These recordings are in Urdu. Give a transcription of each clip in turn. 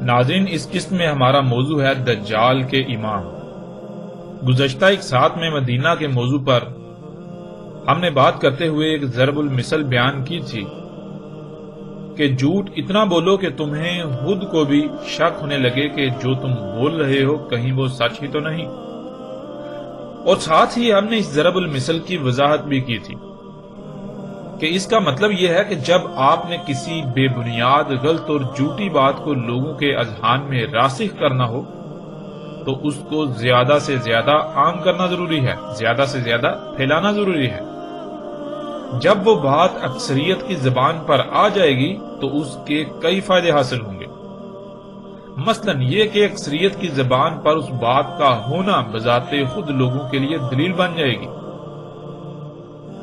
ناظرین، اس قسط میں ہمارا موضوع ہے دجال کے امام۔ گزشتہ ایک ساتھ میں مدینہ کے موضوع پر ہم نے بات کرتے ہوئے ایک ضرب المثل بیان کی تھی کہ جھوٹ اتنا بولو کہ تمہیں خود کو بھی شک ہونے لگے کہ جو تم بول رہے ہو کہیں وہ سچ ہی تو نہیں۔ اور ساتھ ہی ہم نے اس ضرب المثل کی وضاحت بھی کی تھی کہ اس کا مطلب یہ ہے کہ جب آپ نے کسی بے بنیاد غلط اور جھوٹی بات کو لوگوں کے اذہان میں راسخ کرنا ہو تو اس کو زیادہ سے زیادہ عام کرنا ضروری ہے، زیادہ سے زیادہ پھیلانا ضروری ہے۔ جب وہ بات اکثریت کی زبان پر آ جائے گی تو اس کے کئی فائدے حاصل ہوں گے۔ مثلا یہ کہ اکثریت کی زبان پر اس بات کا ہونا بذات خود لوگوں کے لیے دلیل بن جائے گی۔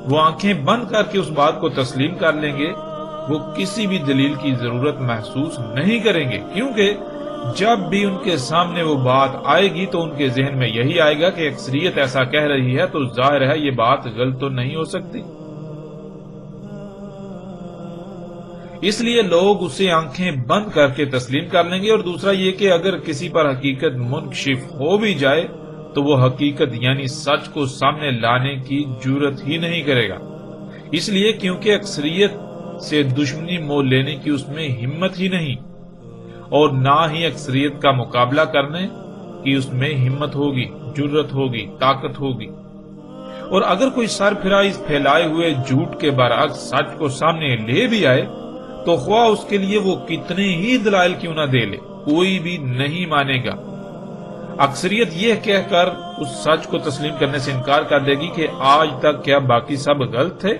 وہ آنکھیں بند کر کے اس بات کو تسلیم کر لیں گے، وہ کسی بھی دلیل کی ضرورت محسوس نہیں کریں گے، کیونکہ جب بھی ان کے سامنے وہ بات آئے گی تو ان کے ذہن میں یہی آئے گا کہ اکثریت ایسا کہہ رہی ہے تو ظاہر ہے یہ بات غلط تو نہیں ہو سکتی۔ اس لیے لوگ اسے آنکھیں بند کر کے تسلیم کر لیں گے۔ اور دوسرا یہ کہ اگر کسی پر حقیقت منکشف ہو بھی جائے تو وہ حقیقت یعنی سچ کو سامنے لانے کی جرات ہی نہیں کرے گا، اس لیے کیونکہ اکثریت سے دشمنی مول لینے کی اس میں ہمت ہی نہیں، اور نہ ہی اکثریت کا مقابلہ کرنے کی اس میں ہمت ہوگی، جرات ہوگی، طاقت ہوگی۔ اور اگر کوئی سر پھرا اس پھیلائے ہوئے جھوٹ کے برعکس سچ کو سامنے لے بھی آئے تو خواہ اس کے لیے وہ کتنے ہی دلائل کیوں نہ دے لے، کوئی بھی نہیں مانے گا۔ اکثریت یہ کہہ کر اس سچ کو تسلیم کرنے سے انکار کر دے گی کہ آج تک کیا باقی سب غلط تھے؟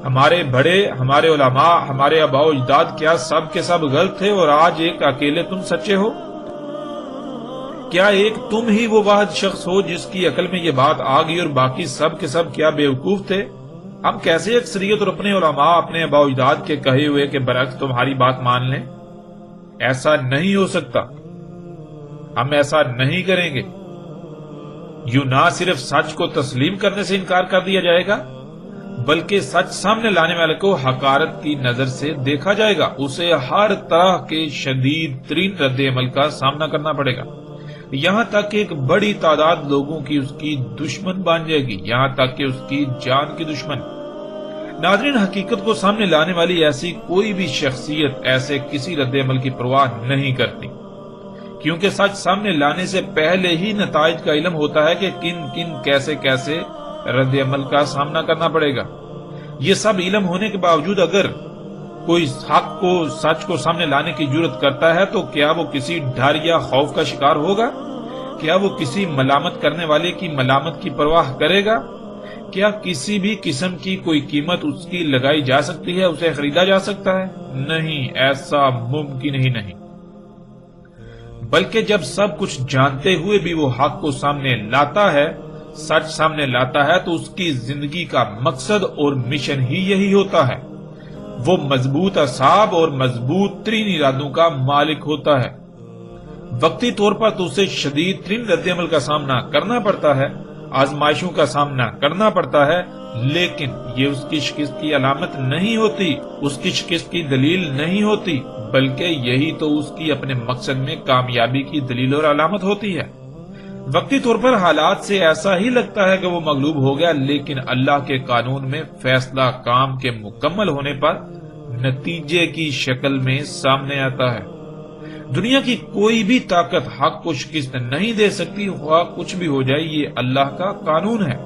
ہمارے بڑے، ہمارے علماء، ہمارے آباء و اجداد کیا سب کے سب غلط تھے اور آج ایک اکیلے تم سچے ہو؟ کیا ایک تم ہی وہ واحد شخص ہو جس کی عقل میں یہ بات آ گئی اور باقی سب کے سب کیا بیوقوف تھے؟ ہم کیسے اکثریت اور اپنے علماء، اپنے آباء و اجداد کے کہے ہوئے کے برعکس تمہاری بات مان لیں؟ ایسا نہیں ہو سکتا، ہم ایسا نہیں کریں گے۔ یوں نہ صرف سچ کو تسلیم کرنے سے انکار کر دیا جائے گا بلکہ سچ سامنے لانے والے کو حقارت کی نظر سے دیکھا جائے گا، اسے ہر طرح کے شدید ترین رد عمل کا سامنا کرنا پڑے گا، یہاں تک کہ ایک بڑی تعداد لوگوں کی اس کی دشمن بن جائے گی، یہاں تک کہ اس کی جان کی دشمن۔ ناظرین، حقیقت کو سامنے لانے والی ایسی کوئی بھی شخصیت ایسے کسی رد عمل کی پرواہ نہیں کرتی، کیونکہ سچ سامنے لانے سے پہلے ہی نتائج کا علم ہوتا ہے کہ کن کیسے رد عمل کا سامنا کرنا پڑے گا۔ یہ سب علم ہونے کے باوجود اگر کوئی حق کو، سچ کو سامنے لانے کی جرات کرتا ہے تو کیا وہ کسی ڈر یا خوف کا شکار ہوگا؟ کیا وہ کسی ملامت کرنے والے کی ملامت کی پرواہ کرے گا؟ کیا کسی بھی قسم کی کوئی قیمت اس کی لگائی جا سکتی ہے، اسے خریدا جا سکتا ہے؟ نہیں، ایسا ممکن ہی نہیں۔ بلکہ جب سب کچھ جانتے ہوئے بھی وہ حق کو سامنے لاتا ہے، سچ سامنے لاتا ہے، تو اس کی زندگی کا مقصد اور مشن ہی یہی ہوتا ہے۔ وہ مضبوط اعصاب اور مضبوط ترین ارادوں کا مالک ہوتا ہے۔ وقتی طور پر تو اسے شدید ترین رد عمل کا سامنا کرنا پڑتا ہے، آزمائشوں کا سامنا کرنا پڑتا ہے، لیکن یہ اس کی شکست کی علامت نہیں ہوتی، اس کی شکست کی دلیل نہیں ہوتی، بلکہ یہی تو اس کی اپنے مقصد میں کامیابی کی دلیل اور علامت ہوتی ہے۔ وقتی طور پر حالات سے ایسا ہی لگتا ہے کہ وہ مغلوب ہو گیا، لیکن اللہ کے قانون میں فیصلہ کام کے مکمل ہونے پر نتیجے کی شکل میں سامنے آتا ہے۔ دنیا کی کوئی بھی طاقت حق کو شکست نہیں دے سکتی، خواہ کچھ بھی ہو جائے، یہ اللہ کا قانون ہے۔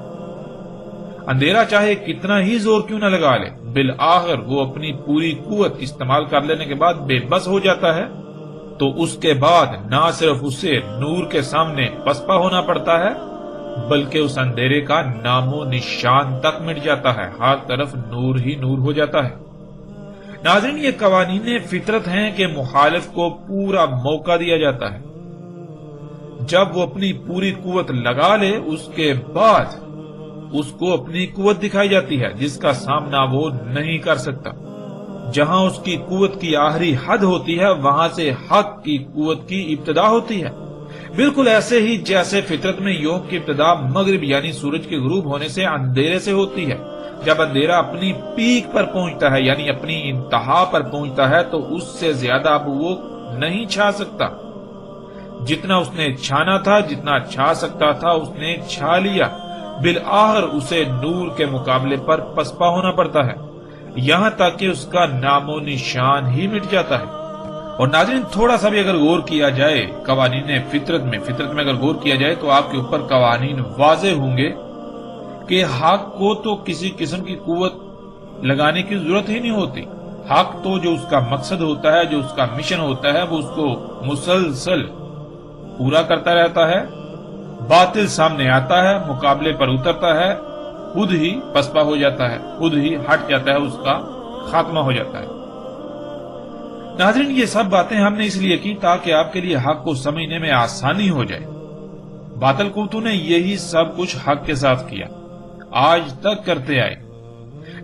اندھیرا چاہے کتنا ہی زور کیوں نہ لگا لے، بالآخر وہ اپنی پوری قوت استعمال کر لینے کے بعد بے بس ہو جاتا ہے، تو اس کے بعد نہ صرف اسے نور کے سامنے پسپا ہونا پڑتا ہے بلکہ اس اندھیرے کا نام و نشان تک مٹ جاتا ہے، ہر طرف نور ہی نور ہو جاتا ہے۔ ناظرین، یہ قوانین فطرت ہیں کہ مخالف کو پورا موقع دیا جاتا ہے۔ جب وہ اپنی پوری قوت لگا لے اس کے بعد اس کو اپنی قوت دکھائی جاتی ہے جس کا سامنا وہ نہیں کر سکتا۔ جہاں اس کی قوت کی آخری حد ہوتی ہے وہاں سے حق کی قوت کی ابتدا ہوتی ہے، بالکل ایسے ہی جیسے فطرت میں یوم کی ابتدا مغرب یعنی سورج کے غروب ہونے سے اندھیرے سے ہوتی ہے۔ جب اندھیرا اپنی پیک پر پہنچتا ہے یعنی اپنی انتہا پر پہنچتا ہے تو اس سے زیادہ اب وہ نہیں چھا سکتا۔ جتنا اس نے چھانا تھا، جتنا چھا سکتا تھا، اس نے چھا لیا۔ بالآخر اسے نور کے مقابلے پر پسپا ہونا پڑتا ہے، یہاں تک کہ اس کا نام و نشان ہی مٹ جاتا ہے۔ اور ناظرین، تھوڑا سا بھی اگر غور کیا جائے قوانین فطرت میں اگر غور کیا جائے تو آپ کے اوپر قوانین واضح ہوں گے کہ حق کو تو کسی قسم کی قوت لگانے کی ضرورت ہی نہیں ہوتی۔ حق تو جو اس کا مقصد ہوتا ہے، جو اس کا مشن ہوتا ہے، وہ اس کو مسلسل پورا کرتا رہتا ہے۔ باطل سامنے آتا ہے، مقابلے پر اترتا ہے، خود ہی پسپا ہو جاتا ہے، خود ہی ہٹ جاتا ہے، اس کا خاتمہ ہو جاتا ہے۔ ناظرین، یہ سب باتیں ہم نے اس لیے کی تاکہ آپ کے لیے حق کو سمجھنے میں آسانی ہو جائے۔ باطل قوتوں نے یہی سب کچھ حق کے ساتھ کیا، آج تک کرتے آئے،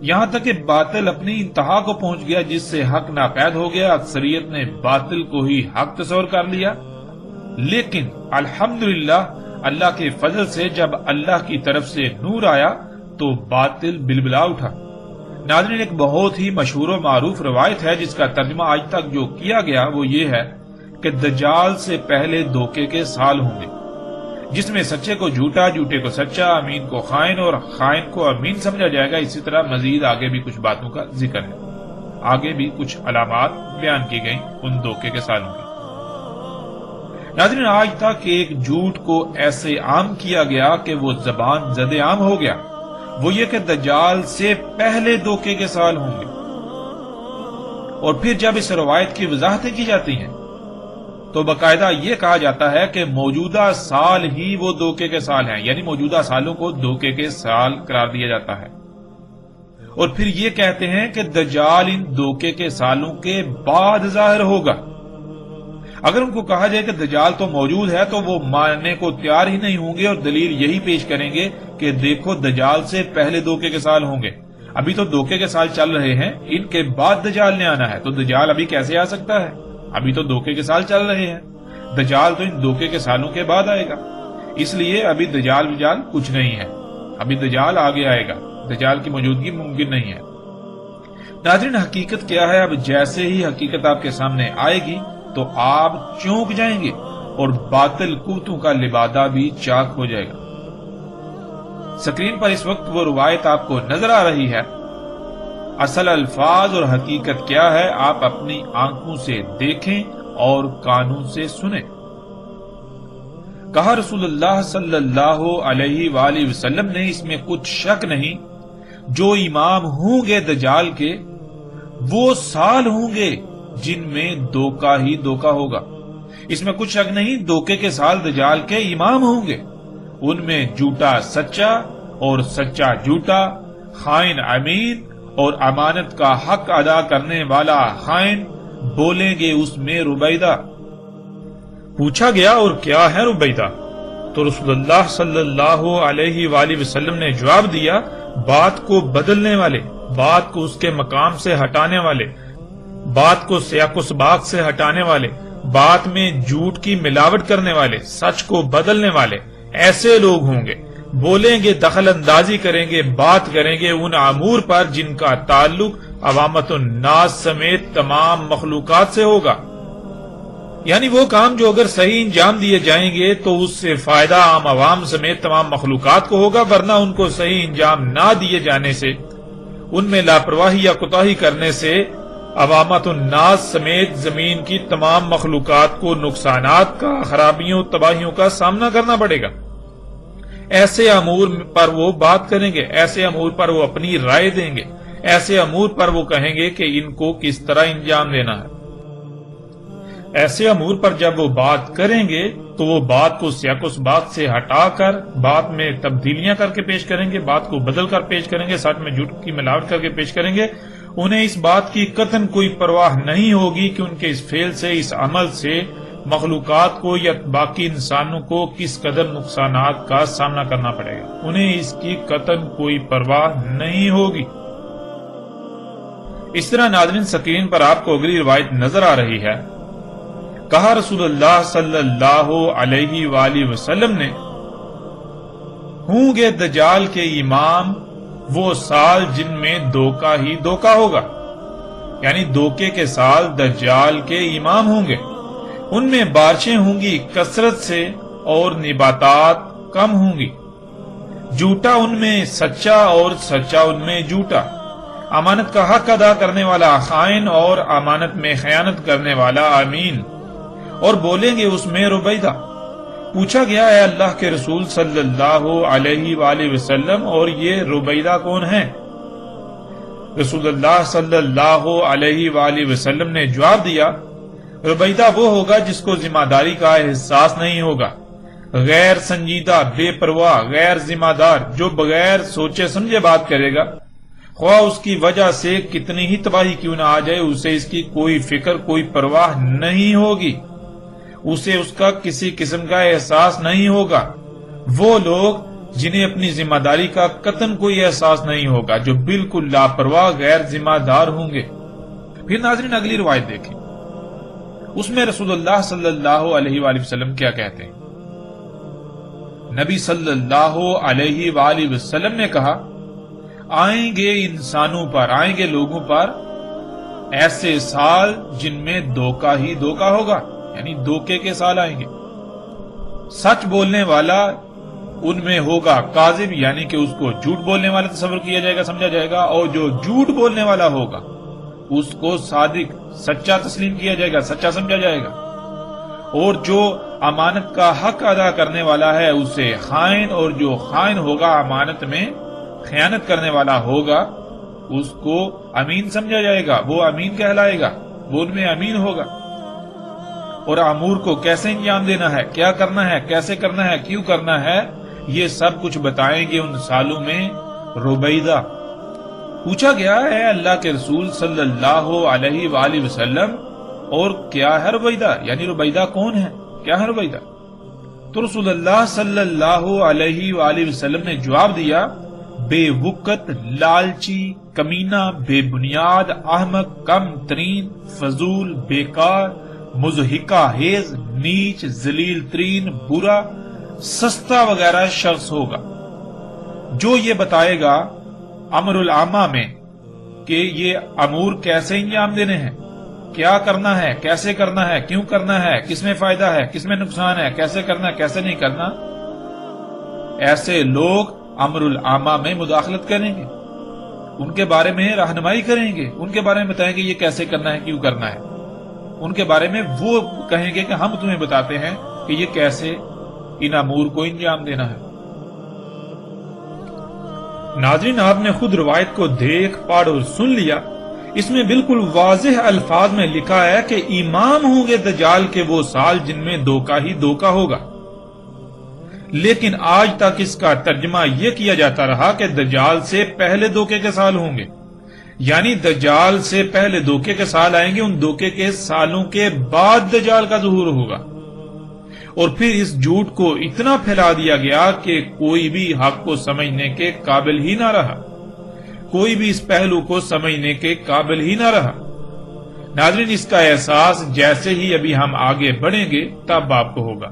یہاں تک کہ باطل اپنی انتہا کو پہنچ گیا، جس سے حق ناپید ہو گیا۔ اکثریت نے باطل کو ہی حق تصور کر لیا، لیکن الحمدللہ اللہ کے فضل سے جب اللہ کی طرف سے نور آیا تو باطل بلبلا اٹھا۔ ناظرین، ایک بہت ہی مشہور و معروف روایت ہے جس کا ترجمہ آج تک جو کیا گیا وہ یہ ہے کہ دجال سے پہلے دھوکے کے سال ہوں گے، جس میں سچے کو جھوٹا، جھوٹے کو سچا، امین کو خائن اور خائن کو امین سمجھا جائے گا۔ اسی طرح مزید آگے بھی کچھ باتوں کا ذکر ہے، آگے بھی کچھ علامات بیان کی گئیں ان دھوکے کے سالوں کی۔ ناظرین، آج تک ایک جھوٹ کو ایسے عام کیا گیا کہ وہ زبان زد عام ہو گیا، وہ یہ کہ دجال سے پہلے دھوکے کے سال ہوں گے۔ اور پھر جب اس روایت کی وضاحتیں کی جاتی ہیں تو باقاعدہ یہ کہا جاتا ہے کہ موجودہ سال ہی وہ دھوکے کے سال ہیں، یعنی موجودہ سالوں کو دھوکے کے سال قرار دیا جاتا ہے۔ اور پھر یہ کہتے ہیں کہ دجال ان دھوکے کے سالوں کے بعد ظاہر ہوگا۔ اگر ان کو کہا جائے کہ دجال تو موجود ہے تو وہ ماننے کو تیار ہی نہیں ہوں گے اور دلیل یہی پیش کریں گے کہ دیکھو دجال سے پہلے دھوکے کے سال ہوں گے، ابھی تو دھوکے کے سال چل رہے ہیں، ان کے بعد دجال نے آنا ہے، تو دجال ابھی کیسے آ سکتا ہے؟ ابھی تو دھوکے کے سال چل رہے ہیں، دجال تو ان دھوکے کے سالوں کے بعد آئے گا، اس لیے ابھی دجال وجال کچھ نہیں ہے، ابھی دجال آگے آئے گا، دجال کی موجودگی ممکن نہیں ہے۔ ناظرین، حقیقت کیا ہے؟ اب جیسے ہی حقیقت آپ کے سامنے آئے گی تو آپ چونک جائیں گے اور باطل قوتوں کا لبادہ بھی چاک ہو جائے گا۔ سکرین پر اس وقت وہ روایت آپ کو نظر آ رہی ہے، اصل الفاظ اور حقیقت کیا ہے آپ اپنی آنکھوں سے دیکھیں اور کانوں سے سنیں۔ کہا رسول اللہ صلی اللہ علیہ وآلہ وسلم نے، اس میں کچھ شک نہیں جو امام ہوں گے دجال کے وہ سال ہوں گے جن میں دھوکہ ہی دھوکہ ہوگا۔ اس میں کچھ شک نہیں، دھوکے کے سال دجال کے امام ہوں گے، ان میں جھوٹا سچا اور سچا جھوٹا، خائن امین اور امانت کا حق ادا کرنے والا خائن بولیں گے اس میں ربیدہ۔ پوچھا گیا اور کیا ہے ربیدہ؟ تو رسول اللہ صلی اللہ علیہ وآلہ وسلم نے جواب دیا، بات کو بدلنے والے، بات کو اس کے مقام سے ہٹانے والے، بات کو سیاق و سباق سے ہٹانے والے، بات میں جھوٹ کی ملاوٹ کرنے والے، سچ کو بدلنے والے، ایسے لوگ ہوں گے، بولیں گے، دخل اندازی کریں گے، بات کریں گے ان امور پر جن کا تعلق عوامت الناس سمیت تمام مخلوقات سے ہوگا۔ یعنی وہ کام جو اگر صحیح انجام دیے جائیں گے تو اس سے فائدہ عام عوام سمیت تمام مخلوقات کو ہوگا، ورنہ ان کو صحیح انجام نہ دیے جانے سے، ان میں لاپرواہی یا کوتاہی کرنے سے عوامت الناس سمیت زمین کی تمام مخلوقات کو نقصانات کا، خرابیوں، تباہیوں کا سامنا کرنا پڑے گا۔ ایسے امور پر وہ بات کریں گے، ایسے امور پر وہ اپنی رائے دیں گے، ایسے امور پر وہ کہیں گے کہ ان کو کس طرح انجام دینا ہے۔ ایسے امور پر جب وہ بات کریں گے تو وہ بات کو سیاق و سباق سے ہٹا کر بات میں تبدیلیاں کر کے پیش کریں گے، بات کو بدل کر پیش کریں گے، ساتھ میں جھوٹ کی ملاوٹ کر کے پیش کریں گے۔ انہیں اس بات کی قطعاً کوئی پرواہ نہیں ہوگی کہ ان کے اس فعل سے، اس عمل سے مخلوقات کو یا باقی انسانوں کو کس قدر نقصانات کا سامنا کرنا پڑے گا، انہیں اس کی قطعاً کوئی پرواہ نہیں ہوگی۔ اس طرح ناظرین، سکرین پر آپ کو اگلی روایت نظر آ رہی ہے، کہا رسول اللہ صلی اللہ علیہ وآلہ وسلم نے، ہوں گے دجال کے امام وہ سال جن میں دھوکہ ہی دھوکہ ہوگا، یعنی دھوکے کے سال دجال کے امام ہوں گے۔ ان میں بارشیں ہوں گی کثرت سے اور نباتات کم ہوں گی، جھوٹا ان میں سچا اور سچا ان میں جھوٹا، امانت کا حق ادا کرنے والا خائن اور امانت میں خیانت کرنے والا امین، اور بولیں گے اس میں روبیدہ۔ پوچھا گیا ہے اللہ کے رسول صلی اللہ علیہ وآلہ وسلم، اور یہ روبیدہ کون ہے؟ رسول اللہ صلی اللہ علیہ وآلہ وسلم نے جواب دیا، روبیدہ وہ ہوگا جس کو ذمہ داری کا احساس نہیں ہوگا، غیر سنجیدہ، بے پرواہ، غیر ذمہ دار، جو بغیر سوچے سمجھے بات کرے گا، خواہ اس کی وجہ سے کتنی ہی تباہی کیوں نہ آ جائے، اسے اس کی کوئی فکر، کوئی پرواہ نہیں ہوگی، اسے اس کا کسی قسم کا احساس نہیں ہوگا۔ وہ لوگ جنہیں اپنی ذمہ داری کا قطعاً کوئی احساس نہیں ہوگا، جو بالکل لاپرواہ، غیر ذمہ دار ہوں گے۔ پھر ناظرین اگلی روایت دیکھیں، اس میں رسول اللہ صلی اللہ علیہ وآلہ وسلم کیا کہتے ہیں؟ نبی صلی اللہ علیہ وآلہ وسلم نے کہا، آئیں گے انسانوں پر، آئیں گے لوگوں پر ایسے سال جن میں دھوکہ ہی دھوکہ ہوگا، یعنی دھوکے کے سال آئیں گے۔ سچ بولنے والا ان میں ہوگا کاذب، یعنی کہ اس کو جھوٹ بولنے والا تصور کیا جائے گا، سمجھا جائے گا، اور جو جھوٹ بولنے والا ہوگا اس کو صادق، سچا تسلیم کیا جائے گا، سچا سمجھا جائے گا، اور جو امانت کا حق ادا کرنے والا ہے اسے خائن، اور جو خائن ہوگا، امانت میں خیانت کرنے والا ہوگا، اس کو امین سمجھا جائے گا، وہ امین کہلائے گا، وہ ان میں امین ہوگا۔ اور امور کو کیسے انجام دینا ہے، کیا کرنا ہے، کیسے کرنا ہے، کیوں کرنا ہے، یہ سب کچھ بتائیں گے ان سالوں میں روبیدہ۔ پوچھا گیا ہے اللہ کے رسول صلی اللہ علیہ وآلہ وسلم، اور کیا ہے روبیدہ، یعنی روبیدہ کون ہے، کیا ہے روبیدہ؟ تو رسول اللہ صلی اللہ علیہ وآلہ وسلم نے جواب دیا، بے وقت، لالچی، کمینہ، بے بنیاد، احمق، کم ترین، فضول، بیکار، مضحکہ خیز، نیچ، ذلیل ترین، برا، سستا وغیرہ شخص ہوگا، جو یہ بتائے گا امر العامہ میں کہ یہ امور کیسے انجام دینے ہیں، کیا کرنا ہے، کیسے کرنا ہے، کیوں کرنا ہے، کس میں فائدہ ہے، کس میں نقصان ہے، کیسے کرنا ہے، کیسے نہیں کرنا۔ ایسے لوگ امر العامہ میں مداخلت کریں گے، ان کے بارے میں رہنمائی کریں گے، ان کے بارے میں بتائیں گے یہ کیسے کرنا ہے، کیوں کرنا ہے، ان کے بارے میں وہ کہیں گے کہ ہم تمہیں بتاتے ہیں کہ یہ کیسے ان امور کو انجام دینا ہے۔ ناظرین آپ نے خود روایت کو دیکھ پڑھ اور سن لیا، اس میں بالکل واضح الفاظ میں لکھا ہے کہ امام ہوں گے دجال کے وہ سال جن میں دھوکہ ہی دھوکہ ہوگا، لیکن آج تک اس کا ترجمہ یہ کیا جاتا رہا کہ دجال سے پہلے دھوکے کے سال ہوں گے، یعنی دجال سے پہلے دھوکے کے سال آئیں گے، ان دھوکے کے سالوں کے بعد دجال کا ظہور ہوگا، اور پھر اس جھوٹ کو اتنا پھیلا دیا گیا کہ کوئی بھی حق کو سمجھنے کے قابل ہی نہ رہا، کوئی بھی اس پہلو کو سمجھنے کے قابل ہی نہ رہا۔ ناظرین اس کا احساس جیسے ہی ابھی ہم آگے بڑھیں گے تب آپ کو ہوگا۔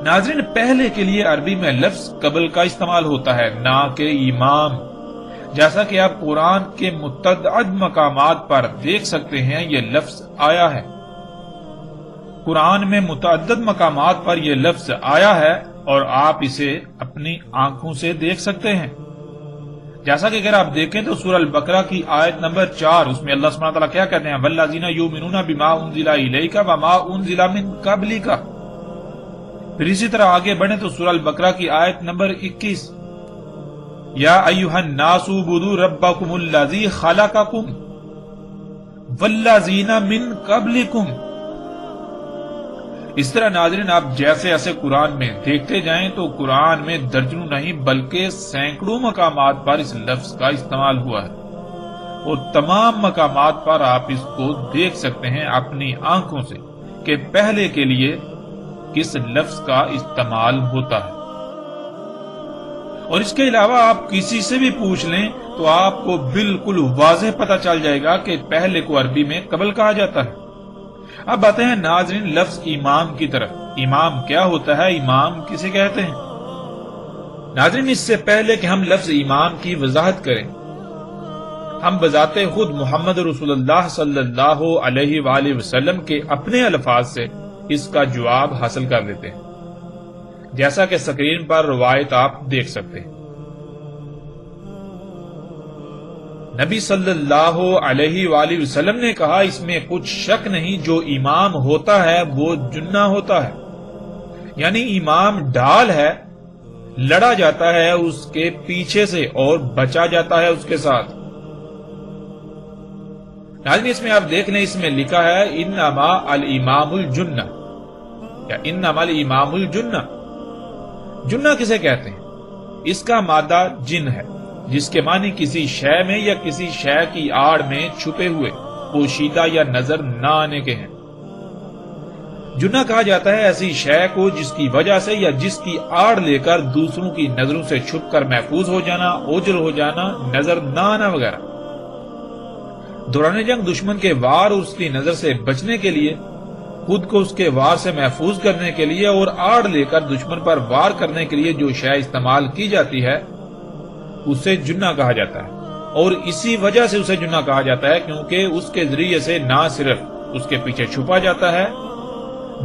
ناظرین پہلے کے لیے عربی میں لفظ قبل کا استعمال ہوتا ہے، نہ کہ امام، جیسا کہ آپ قرآن کے متعدد مقامات پر دیکھ سکتے ہیں یہ لفظ آیا ہے، قرآن میں متعدد مقامات پر یہ لفظ آیا ہے، اور آپ اسے اپنی آنکھوں سے دیکھ سکتے ہیں۔ جیسا کہ اگر آپ دیکھیں تو سورہ البقرہ کی آیت نمبر 4، اس میں اللہ سبحانہ وتعالیٰ کیا کہتے ہیں، وَالَّذِينَ يُؤْمِنُونَ بِمَا أُنزِلَ إِلَيْكَ وَمَا أُنزِلَ مِن قَبْلِكَ۔ پھر اسی طرح آگے بڑھیں تو سورہ البقرہ کی آیت نمبر 21، یا ایھا الناس اعبدوا ربکم الذی خلقکم والذین من قبلکم۔ اس طرح ناظرین آپ جیسے ایسے قرآن میں دیکھتے جائیں تو قرآن میں درجنوں نہیں بلکہ سینکڑوں مقامات پر اس لفظ کا استعمال ہوا ہے، اور تمام مقامات پر آپ اس کو دیکھ سکتے ہیں اپنی آنکھوں سے کہ پہلے کے لیے کس لفظ کا استعمال ہوتا ہے۔ اور اس کے علاوہ آپ کسی سے بھی پوچھ لیں تو آپ کو بالکل واضح پتہ چل جائے گا کہ پہلے کو عربی میں قبل کہا جاتا ہے۔ اب آتے ہیں ناظرین لفظ امام کی طرف۔ امام کیا ہوتا ہے، امام کسے کہتے ہیں؟ ناظرین اس سے پہلے کہ ہم لفظ امام کی وضاحت کریں، ہم بذات خود محمد رسول اللہ صلی اللہ علیہ وآلہ وسلم کے اپنے الفاظ سے اس کا جواب حاصل کر لیتے ہیں، جیسا کہ سکرین پر روایت آپ دیکھ سکتے ہیں۔ نبی صلی اللہ علیہ وآلہ وسلم نے کہا، اس میں کچھ شک نہیں، جو امام ہوتا ہے وہ جنہ ہوتا ہے، یعنی امام ڈھال ہے، لڑا جاتا ہے اس کے پیچھے سے اور بچا جاتا ہے اس کے ساتھ۔ ناظرین اس میں آپ دیکھ لیں، اس میں لکھا ہے انما الامام الجنہ، یا انما الامام الجنہ۔ جنہ کسے کہتے ہیں؟ اس کا مادہ جن ہے، جس کے معنی کسی شے میں یا کسی شے کی آڑ میں چھپے ہوئے، پوشیدہ یا نظر نہ آنے کے ہیں۔ جنہ کہا جاتا ہے ایسی شے کو جس کی وجہ سے یا جس کی آڑ لے کر دوسروں کی نظروں سے چھپ کر محفوظ ہو جانا، اوجل ہو جانا، نظر نہ آنا وغیرہ۔ دوران جنگ دشمن کے وار اور اس کی نظر سے بچنے کے لیے، خود کو اس کے وار سے محفوظ کرنے کے لیے اور آڑ لے کر دشمن پر وار کرنے کے لیے جو شے استعمال کی جاتی ہے اسے جنہ کہا جاتا ہے، اور اسی وجہ سے اسے جنہ کہا جاتا ہے کیونکہ اس کے ذریعے سے نہ صرف اس کے پیچھے چھپا جاتا ہے،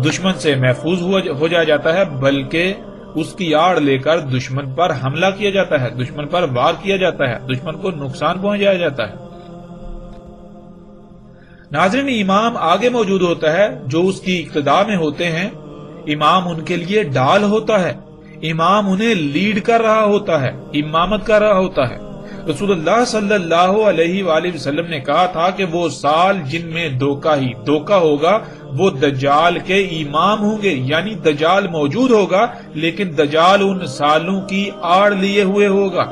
دشمن سے محفوظ ہو جاتا ہے، بلکہ اس کی آڑ لے کر دشمن پر حملہ کیا جاتا ہے، دشمن پر وار کیا جاتا ہے، دشمن کو نقصان پہنچایا جاتا ہے۔ ناظرین امام آگے موجود ہوتا ہے، جو اس کی اقتداء میں ہوتے ہیں، امام ان کے لیے ڈال ہوتا ہے، امام انہیں لیڈ کر رہا ہوتا ہے، امامت کر رہا ہوتا ہے۔ رسول اللہ صلی اللہ علیہ وآلہ وسلم نے کہا تھا کہ وہ سال جن میں دھوکہ ہی دھوکہ ہوگا وہ دجال کے امام ہوں گے، یعنی دجال موجود ہوگا لیکن دجال ان سالوں کی آڑ لیے ہوئے ہوگا۔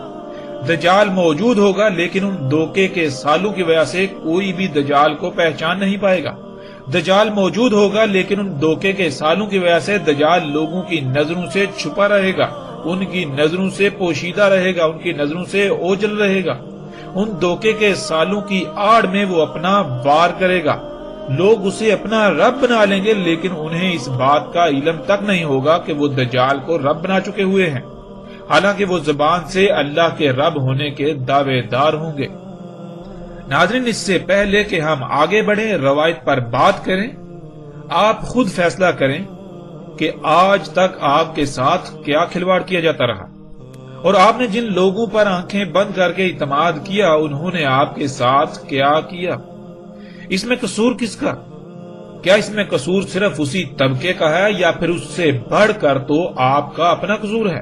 دجال موجود ہوگا لیکن ان دھوکے کے سالوں کی وجہ سے کوئی بھی دجال کو پہچان نہیں پائے گا۔ دجال موجود ہوگا لیکن ان دھوکے کے سالوں کی وجہ سے دجال لوگوں کی نظروں سے چھپا رہے گا، ان کی نظروں سے پوشیدہ رہے گا، ان کی نظروں سے اوجل رہے گا۔ ان دھوکے کے سالوں کی آڑ میں وہ اپنا وار کرے گا، لوگ اسے اپنا رب بنا لیں گے لیکن انہیں اس بات کا علم تک نہیں ہوگا کہ وہ دجال کو رب بنا چکے ہوئے ہیں، حالانکہ وہ زبان سے اللہ کے رب ہونے کے دعوے دار ہوں گے۔ ناظرین اس سے پہلے کہ ہم آگے بڑھیں، روایت پر بات کریں، آپ خود فیصلہ کریں کہ آج تک آپ کے ساتھ کیا کھلواڑ کیا جاتا رہا، اور آپ نے جن لوگوں پر آنکھیں بند کر کے اعتماد کیا انہوں نے آپ کے ساتھ کیا کیا۔ اس میں قصور کس کا؟ کیا اس میں قصور صرف اسی طبقے کا ہے یا پھر اس سے بڑھ کر تو آپ کا اپنا قصور ہے؟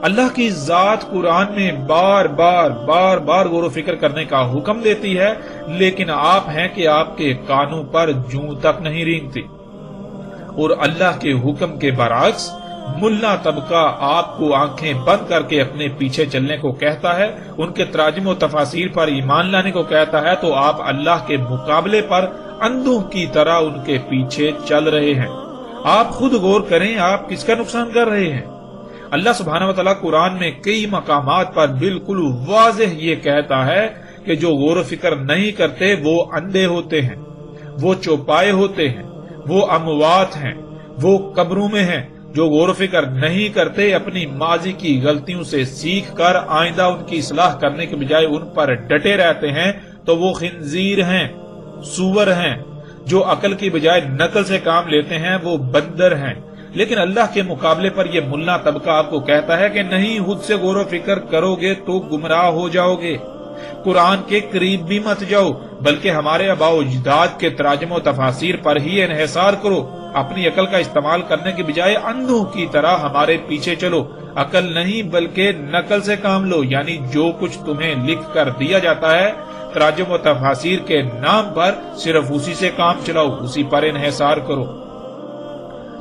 اللہ کی ذات قرآن میں بار بار غور و فکر کرنے کا حکم دیتی ہے، لیکن آپ ہیں کہ آپ کے کانوں پر جوں تک نہیں رینگتی، اور اللہ کے حکم کے برعکس ملا طبقہ آپ کو آنکھیں بند کر کے اپنے پیچھے چلنے کو کہتا ہے، ان کے تراجم و تفاسیر پر ایمان لانے کو کہتا ہے، تو آپ اللہ کے مقابلے پر اندھوں کی طرح ان کے پیچھے چل رہے ہیں۔ آپ خود غور کریں، آپ کس کا نقصان کر رہے ہیں؟ اللہ سبحانہ و تعالیٰ قرآن میں کئی مقامات پر بالکل واضح یہ کہتا ہے کہ جو غور و فکر نہیں کرتے وہ اندھے ہوتے ہیں، وہ چوپائے ہوتے ہیں، وہ اموات ہیں، وہ قبروں میں ہیں۔ جو غور و فکر نہیں کرتے، اپنی ماضی کی غلطیوں سے سیکھ کر آئندہ ان کی اصلاح کرنے کے بجائے ان پر ڈٹے رہتے ہیں، تو وہ خنزیر ہیں، سور ہیں۔ جو عقل کی بجائے نقل سے کام لیتے ہیں وہ بندر ہیں۔ لیکن اللہ کے مقابلے پر یہ ملا طبقہ آپ کو کہتا ہے کہ نہیں، خود سے غور و فکر کرو گے تو گمراہ ہو جاؤ گے، قرآن کے قریب بھی مت جاؤ، بلکہ ہمارے آباء و اجداد کے تراجم و تفاسیر پر ہی انحصار کرو۔ اپنی عقل کا استعمال کرنے کے بجائے اندھوں کی طرح ہمارے پیچھے چلو۔ عقل نہیں بلکہ نقل سے کام لو، یعنی جو کچھ تمہیں لکھ کر دیا جاتا ہے تراجم و تفاسیر کے نام پر، صرف اسی سے کام چلاؤ، اسی پر انحصار کرو۔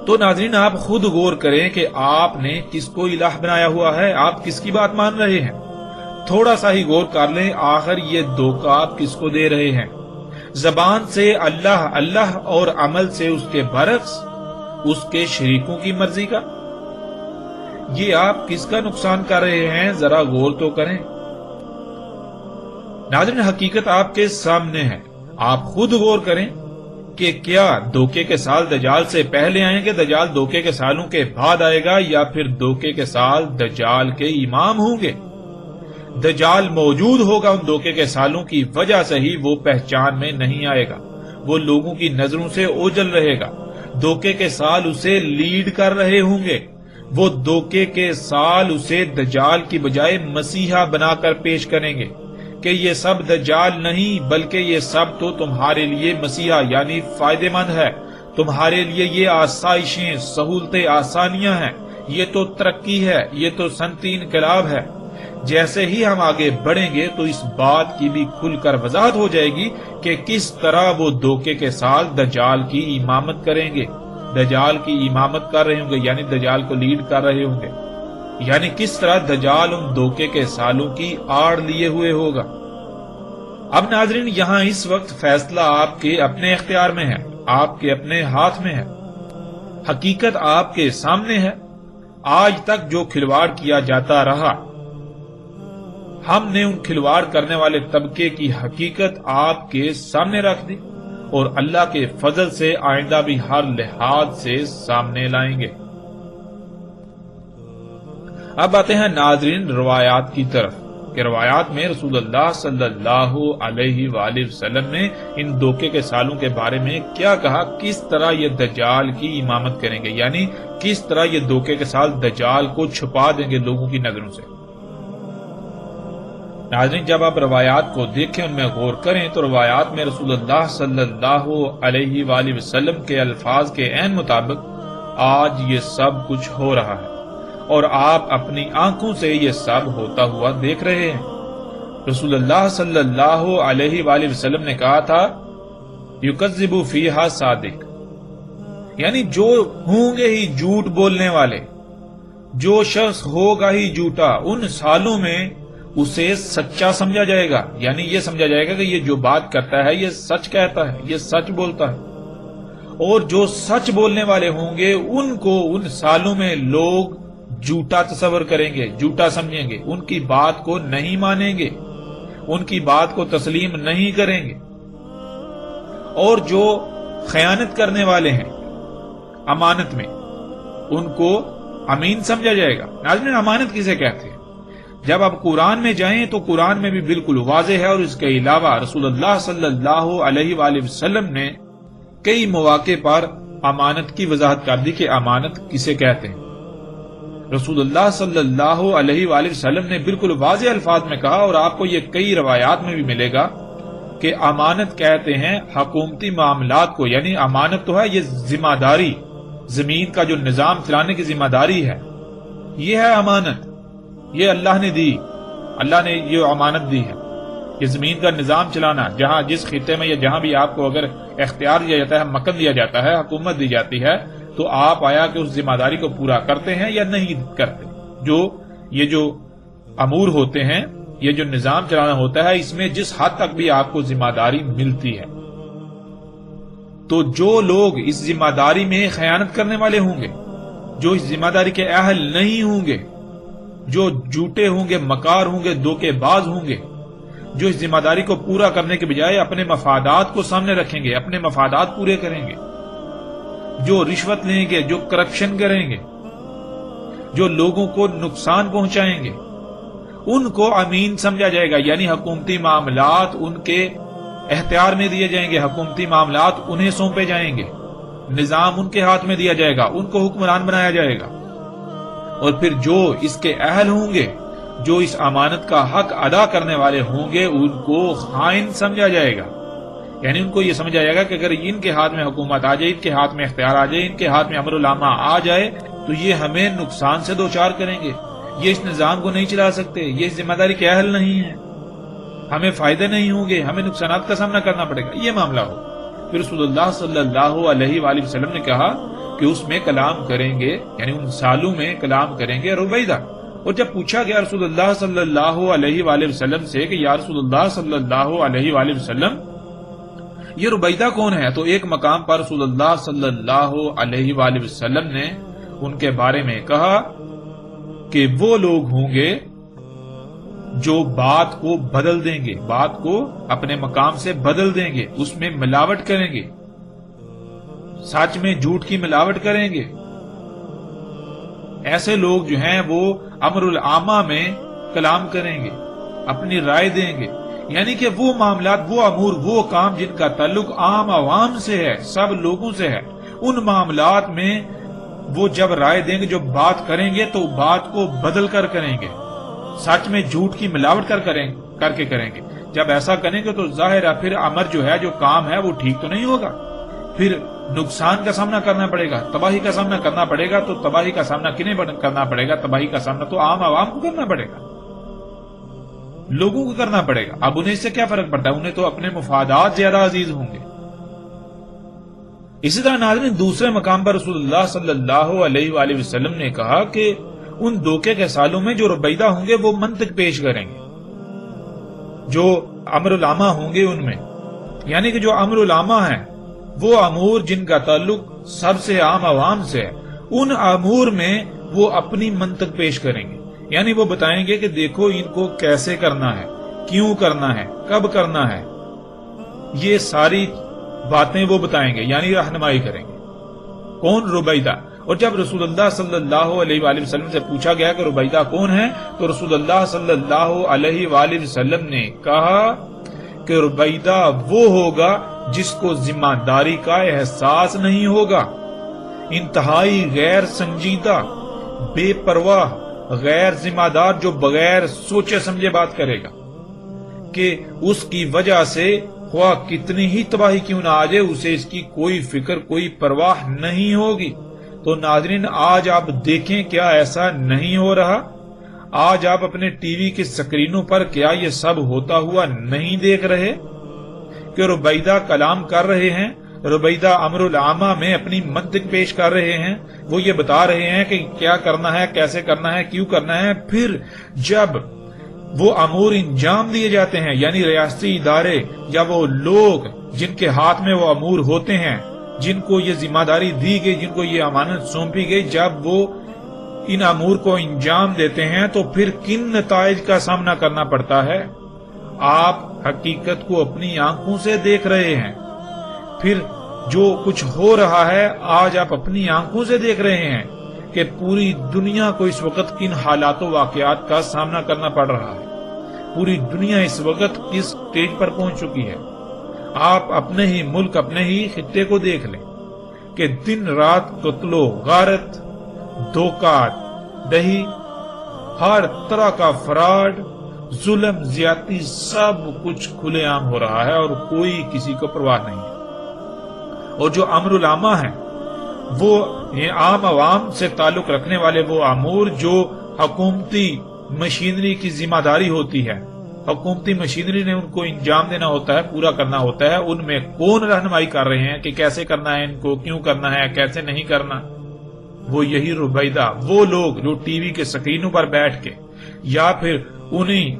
تو ناظرین آپ خود غور کریں کہ آپ نے کس کو الہ بنایا ہوا ہے، آپ کس کی بات مان رہے ہیں؟ تھوڑا سا ہی غور کر لیں، آخر یہ دھوکہ آپ کس کو دے رہے ہیں؟ زبان سے اللہ اللہ اور عمل سے اس کے برعکس اس کے شریکوں کی مرضی کا؟ یہ آپ کس کا نقصان کر رہے ہیں؟ ذرا غور تو کریں۔ ناظرین حقیقت آپ کے سامنے ہے، آپ خود غور کریں کہ کیا دھوکے کے سال دجال سے پہلے آئیں گے، دجال دھوکے کے سالوں کے بعد آئے گا، یا پھر دھوکے کے سال دجال کے امام ہوں گے؟ دجال موجود ہوگا ان دھوکے کے سالوں کی وجہ سے ہی وہ پہچان میں نہیں آئے گا، وہ لوگوں کی نظروں سے اوجھل رہے گا، دھوکے کے سال اسے لیڈ کر رہے ہوں گے، وہ دھوکے کے سال اسے دجال کی بجائے مسیحا بنا کر پیش کریں گے کہ یہ سب دجال نہیں بلکہ یہ سب تو تمہارے لیے مسیحا یعنی فائدہ مند ہے، تمہارے لیے یہ آسائشیں، سہولتیں، آسانیاں ہیں، یہ تو ترقی ہے، یہ تو صنعتی انقلاب ہے۔ جیسے ہی ہم آگے بڑھیں گے تو اس بات کی بھی کھل کر وضاحت ہو جائے گی کہ کس طرح وہ دھوکے کے سال دجال کی امامت کریں گے، دجال کی امامت کر رہے ہوں گے یعنی دجال کو لیڈ کر رہے ہوں گے، یعنی کس طرح دجال ان دھوکے کے سالوں کی آڑ لیے ہوئے ہوگا۔ اب ناظرین، یہاں اس وقت فیصلہ آپ کے اپنے اختیار میں ہے، آپ کے اپنے ہاتھ میں ہے، حقیقت آپ کے سامنے ہے۔ آج تک جو کھلواڑ کیا جاتا رہا، ہم نے ان کھلواڑ کرنے والے طبقے کی حقیقت آپ کے سامنے رکھ دی اور اللہ کے فضل سے آئندہ بھی ہر لحاظ سے سامنے لائیں گے۔ اب آتے ہیں ناظرین روایات کی طرف کہ روایات میں رسول اللہ صلی اللہ علیہ وآلہ وسلم نے ان دھوکے کے سالوں کے بارے میں کیا کہا، کس طرح یہ دجال کی امامت کریں گے، یعنی کس طرح یہ دھوکے کے سال دجال کو چھپا دیں گے لوگوں کی نظروں سے۔ ناظرین، جب آپ روایات کو دیکھیں، ان میں غور کریں تو روایات میں رسول اللہ صلی اللہ علیہ وآلہ وسلم کے الفاظ کے عین مطابق آج یہ سب کچھ ہو رہا ہے اور آپ اپنی آنکھوں سے یہ سب ہوتا ہوا دیکھ رہے ہیں۔ رسول اللہ صلی اللہ علیہ وآلہ وسلم نے کہا تھا یکذب فیہا صادق، یعنی جو ہوں گے ہی جھوٹ بولنے والے، جو شخص ہوگا ہی جھوٹا، ان سالوں میں اسے سچا سمجھا جائے گا، یعنی یہ سمجھا جائے گا کہ یہ جو بات کرتا ہے یہ سچ کہتا ہے، یہ سچ بولتا ہے۔ اور جو سچ بولنے والے ہوں گے ان کو ان سالوں میں لوگ جھوٹا تصور کریں گے، جھوٹا سمجھیں گے، ان کی بات کو نہیں مانیں گے، ان کی بات کو تسلیم نہیں کریں گے۔ اور جو خیانت کرنے والے ہیں امانت میں، ان کو امین سمجھا جائے گا۔ ناظرین، امانت کسے کہتے ہیں؟ جب آپ قرآن میں جائیں تو قرآن میں بھی بالکل واضح ہے، اور اس کے علاوہ رسول اللہ صلی اللہ علیہ وآلہ وسلم نے کئی مواقع پر امانت کی وضاحت کر دی کہ امانت کسے کہتے ہیں۔ رسول اللہ صلی اللہ علیہ وآلہ وسلم نے بالکل واضح الفاظ میں کہا، اور آپ کو یہ کئی روایات میں بھی ملے گا کہ امانت کہتے ہیں حکومتی معاملات کو، یعنی امانت تو ہے یہ ذمہ داری، زمین کا جو نظام چلانے کی ذمہ داری ہے، یہ ہے امانت، یہ اللہ نے دی، اللہ نے یہ امانت دی ہے، یہ زمین کا نظام چلانا، جہاں جس خطے میں یا جہاں بھی آپ کو اگر اختیار دیا جاتا ہے، مکن دیا جاتا ہے، حکومت دی جاتی ہے، تو آپ آیا کہ اس ذمہ داری کو پورا کرتے ہیں یا نہیں کرتے۔ یہ جو امور ہوتے ہیں، یہ جو نظام چلانا ہوتا ہے، اس میں جس حد تک بھی آپ کو ذمہ داری ملتی ہے، تو جو لوگ اس ذمہ داری میں خیانت کرنے والے ہوں گے، جو اس ذمہ داری کے اہل نہیں ہوں گے، جو جھوٹے ہوں گے، مکار ہوں گے، دھوکے باز ہوں گے، جو اس ذمہ داری کو پورا کرنے کے بجائے اپنے مفادات کو سامنے رکھیں گے، اپنے مفادات پورے کریں گے، جو رشوت لیں گے، جو کرپشن کریں گے، جو لوگوں کو نقصان پہنچائیں گے، ان کو امین سمجھا جائے گا، یعنی حکومتی معاملات ان کے اختیار میں دیے جائیں گے، حکومتی معاملات انہیں سونپے جائیں گے، نظام ان کے ہاتھ میں دیا جائے گا، ان کو حکمران بنایا جائے گا۔ اور پھر جو اس کے اہل ہوں گے، جو اس امانت کا حق ادا کرنے والے ہوں گے، ان کو خائن سمجھا جائے گا، یعنی ان کو یہ سمجھا جائے گا کہ اگر ان کے ہاتھ میں حکومت آ جائے، ان کے ہاتھ میں اختیار آ جائے، ان کے ہاتھ میں امر العامہ آ جائے، تو یہ ہمیں نقصان سے دوچار کریں گے، یہ اس نظام کو نہیں چلا سکتے، یہ اس ذمہ داری کے اہل نہیں ہیں، ہمیں فائدے نہیں ہوں گے، ہمیں نقصانات کا سامنا کرنا پڑے گا، یہ معاملہ ہو۔ پھر رسول اللہ صلی اللہ علیہ وآلہ وسلم نے کہا کہ اس میں کلام کریں گے، یعنی ان سالوں میں کلام کریں گے رویدہ۔ اور جب پوچھا گیا رسول اللہ صلی اللہ علیہ وآلہ وسلم سے کہ یا رسول اللہ صلی اللہ علیہ وآلہ وسلم یہ رویدہ کون ہے، تو ایک مقام پر رسول اللہ صلی اللہ علیہ وآلہ وسلم نے ان کے بارے میں کہا کہ وہ لوگ ہوں گے جو بات کو بدل دیں گے، بات کو اپنے مقام سے بدل دیں گے، اس میں ملاوٹ کریں گے، سچ میں جھوٹ کی ملاوٹ کریں گے۔ ایسے لوگ جو ہیں وہ امر العامہ میں کلام کریں گے، اپنی رائے دیں گے، یعنی کہ وہ معاملات، وہ امور، وہ کام جن کا تعلق عام عوام سے ہے، سب لوگوں سے ہے، ان معاملات میں وہ جب رائے دیں گے، جو بات کریں گے تو بات کو بدل کر کریں گے، سچ میں جھوٹ کی ملاوٹ کر کے کریں گے۔ جب ایسا کریں گے تو ظاہر ہے پھر امر جو ہے، جو کام ہے، وہ ٹھیک تو نہیں ہوگا، پھر نقصان کا سامنا کرنا پڑے گا، تباہی کا سامنا کرنا پڑے گا۔ تو تباہی کا سامنا کنہیں کرنا پڑے گا؟ تباہی کا سامنا تو عام عوام کو کرنا پڑے گا، لوگوں کو کرنا پڑے گا۔ اب انہیں اس سے کیا فرق پڑتا ہے؟ انہیں تو اپنے مفادات زیادہ عزیز ہوں گے۔ اسی طرح ناظرین، دوسرے مقام پر رسول اللہ صلی اللہ علیہ وآلہ وسلم نے کہا کہ ان دھوکے کے سالوں میں جو ربیدہ ہوں گے وہ منطق پیش کریں گے، جو امر العامہ ہوں گے ان میں، یعنی کہ جو امر العامہ ہیں، وہ امور جن کا تعلق سب سے عام عوام سے ہے، ان امور میں وہ اپنی منطق پیش کریں گے، یعنی وہ بتائیں گے کہ دیکھو ان کو کیسے کرنا ہے، کیوں کرنا ہے، کب کرنا ہے، یہ ساری باتیں وہ بتائیں گے، یعنی رہنمائی کریں گے۔ کون؟ ربیدہ۔ اور جب رسول اللہ صلی اللہ علیہ وآلہ وسلم سے پوچھا گیا کہ ربیدہ کون ہے، تو رسول اللہ صلی اللہ علیہ وآلہ وسلم نے کہا کہ ربیدہ وہ ہوگا جس کو ذمہ داری کا احساس نہیں ہوگا، انتہائی غیر سنجیدہ، بے پرواہ، غیر ذمہ دار، جو بغیر سوچے سمجھے بات کرے گا، کہ اس کی وجہ سے خواہ کتنی ہی تباہی کیوں نہ آ جائے، اسے اس کی کوئی فکر، کوئی پرواہ نہیں ہوگی۔ تو ناظرین، آج آپ دیکھیں کیا ایسا نہیں ہو رہا؟ آج آپ اپنے ٹی وی کی سکرینوں پر کیا یہ سب ہوتا ہوا نہیں دیکھ رہے کہ ربیدہ کلام کر رہے ہیں، ربیدہ امر العامہ میں اپنی منطق پیش کر رہے ہیں، وہ یہ بتا رہے ہیں کہ کیا کرنا ہے، کیسے کرنا ہے، کیوں کرنا ہے۔ پھر جب وہ امور انجام دیے جاتے ہیں، یعنی ریاستی ادارے یا وہ لوگ جن کے ہاتھ میں وہ امور ہوتے ہیں، جن کو یہ ذمہ داری دی گئی، جن کو یہ امانت سونپی گئی، جب وہ ان امور کو انجام دیتے ہیں تو پھر کن نتائج کا سامنا کرنا پڑتا ہے؟ آپ حقیقت کو اپنی آنکھوں سے دیکھ رہے ہیں، پھر جو کچھ ہو رہا ہے آج آپ اپنی آنکھوں سے دیکھ رہے ہیں کہ پوری دنیا کو اس وقت کن حالات و واقعات کا سامنا کرنا پڑ رہا ہے، پوری دنیا اس وقت کس سٹیج پر پہنچ چکی ہے۔ آپ اپنے ہی ملک، اپنے ہی خطے کو دیکھ لیں کہ دن رات قتل و غارت، دھوکہ دہی، ہر طرح کا فراڈ، ظلم، زیادتی، سب کچھ کھلے عام ہو رہا ہے اور کوئی کسی کو پرواہ نہیں ہے۔ اور جو امر العامہ ہیں، وہ عام عوام سے تعلق رکھنے والے وہ امور جو حکومتی مشینری کی ذمہ داری ہوتی ہے، حکومتی مشینری نے ان کو انجام دینا ہوتا ہے، پورا کرنا ہوتا ہے، ان میں کون رہنمائی کر رہے ہیں کہ کیسے کرنا ہے، ان کو کیوں کرنا ہے، کیسے نہیں کرنا؟ وہ یہی ربیدہ، وہ لوگ جو ٹی وی کے سکرینوں پر بیٹھ کے یا پھر انہی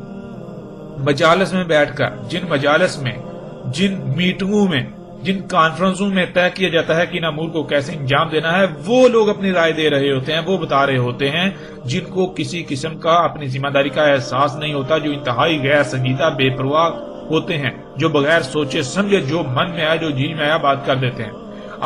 مجالس میں بیٹھ کر، جن مجالس میں، جن میٹنگوں میں، جن کانفرنسوں میں طے کیا جاتا ہے کہ ان امور کو کیسے انجام دینا ہے، وہ لوگ اپنی رائے دے رہے ہوتے ہیں، وہ بتا رہے ہوتے ہیں، جن کو کسی قسم کا اپنی ذمہ داری کا احساس نہیں ہوتا، جو انتہائی غیر سنجیدہ، بے پرواہ ہوتے ہیں، جو بغیر سوچے سمجھے، جو من میں آیا، جو جی میں آیا بات کر دیتے ہیں۔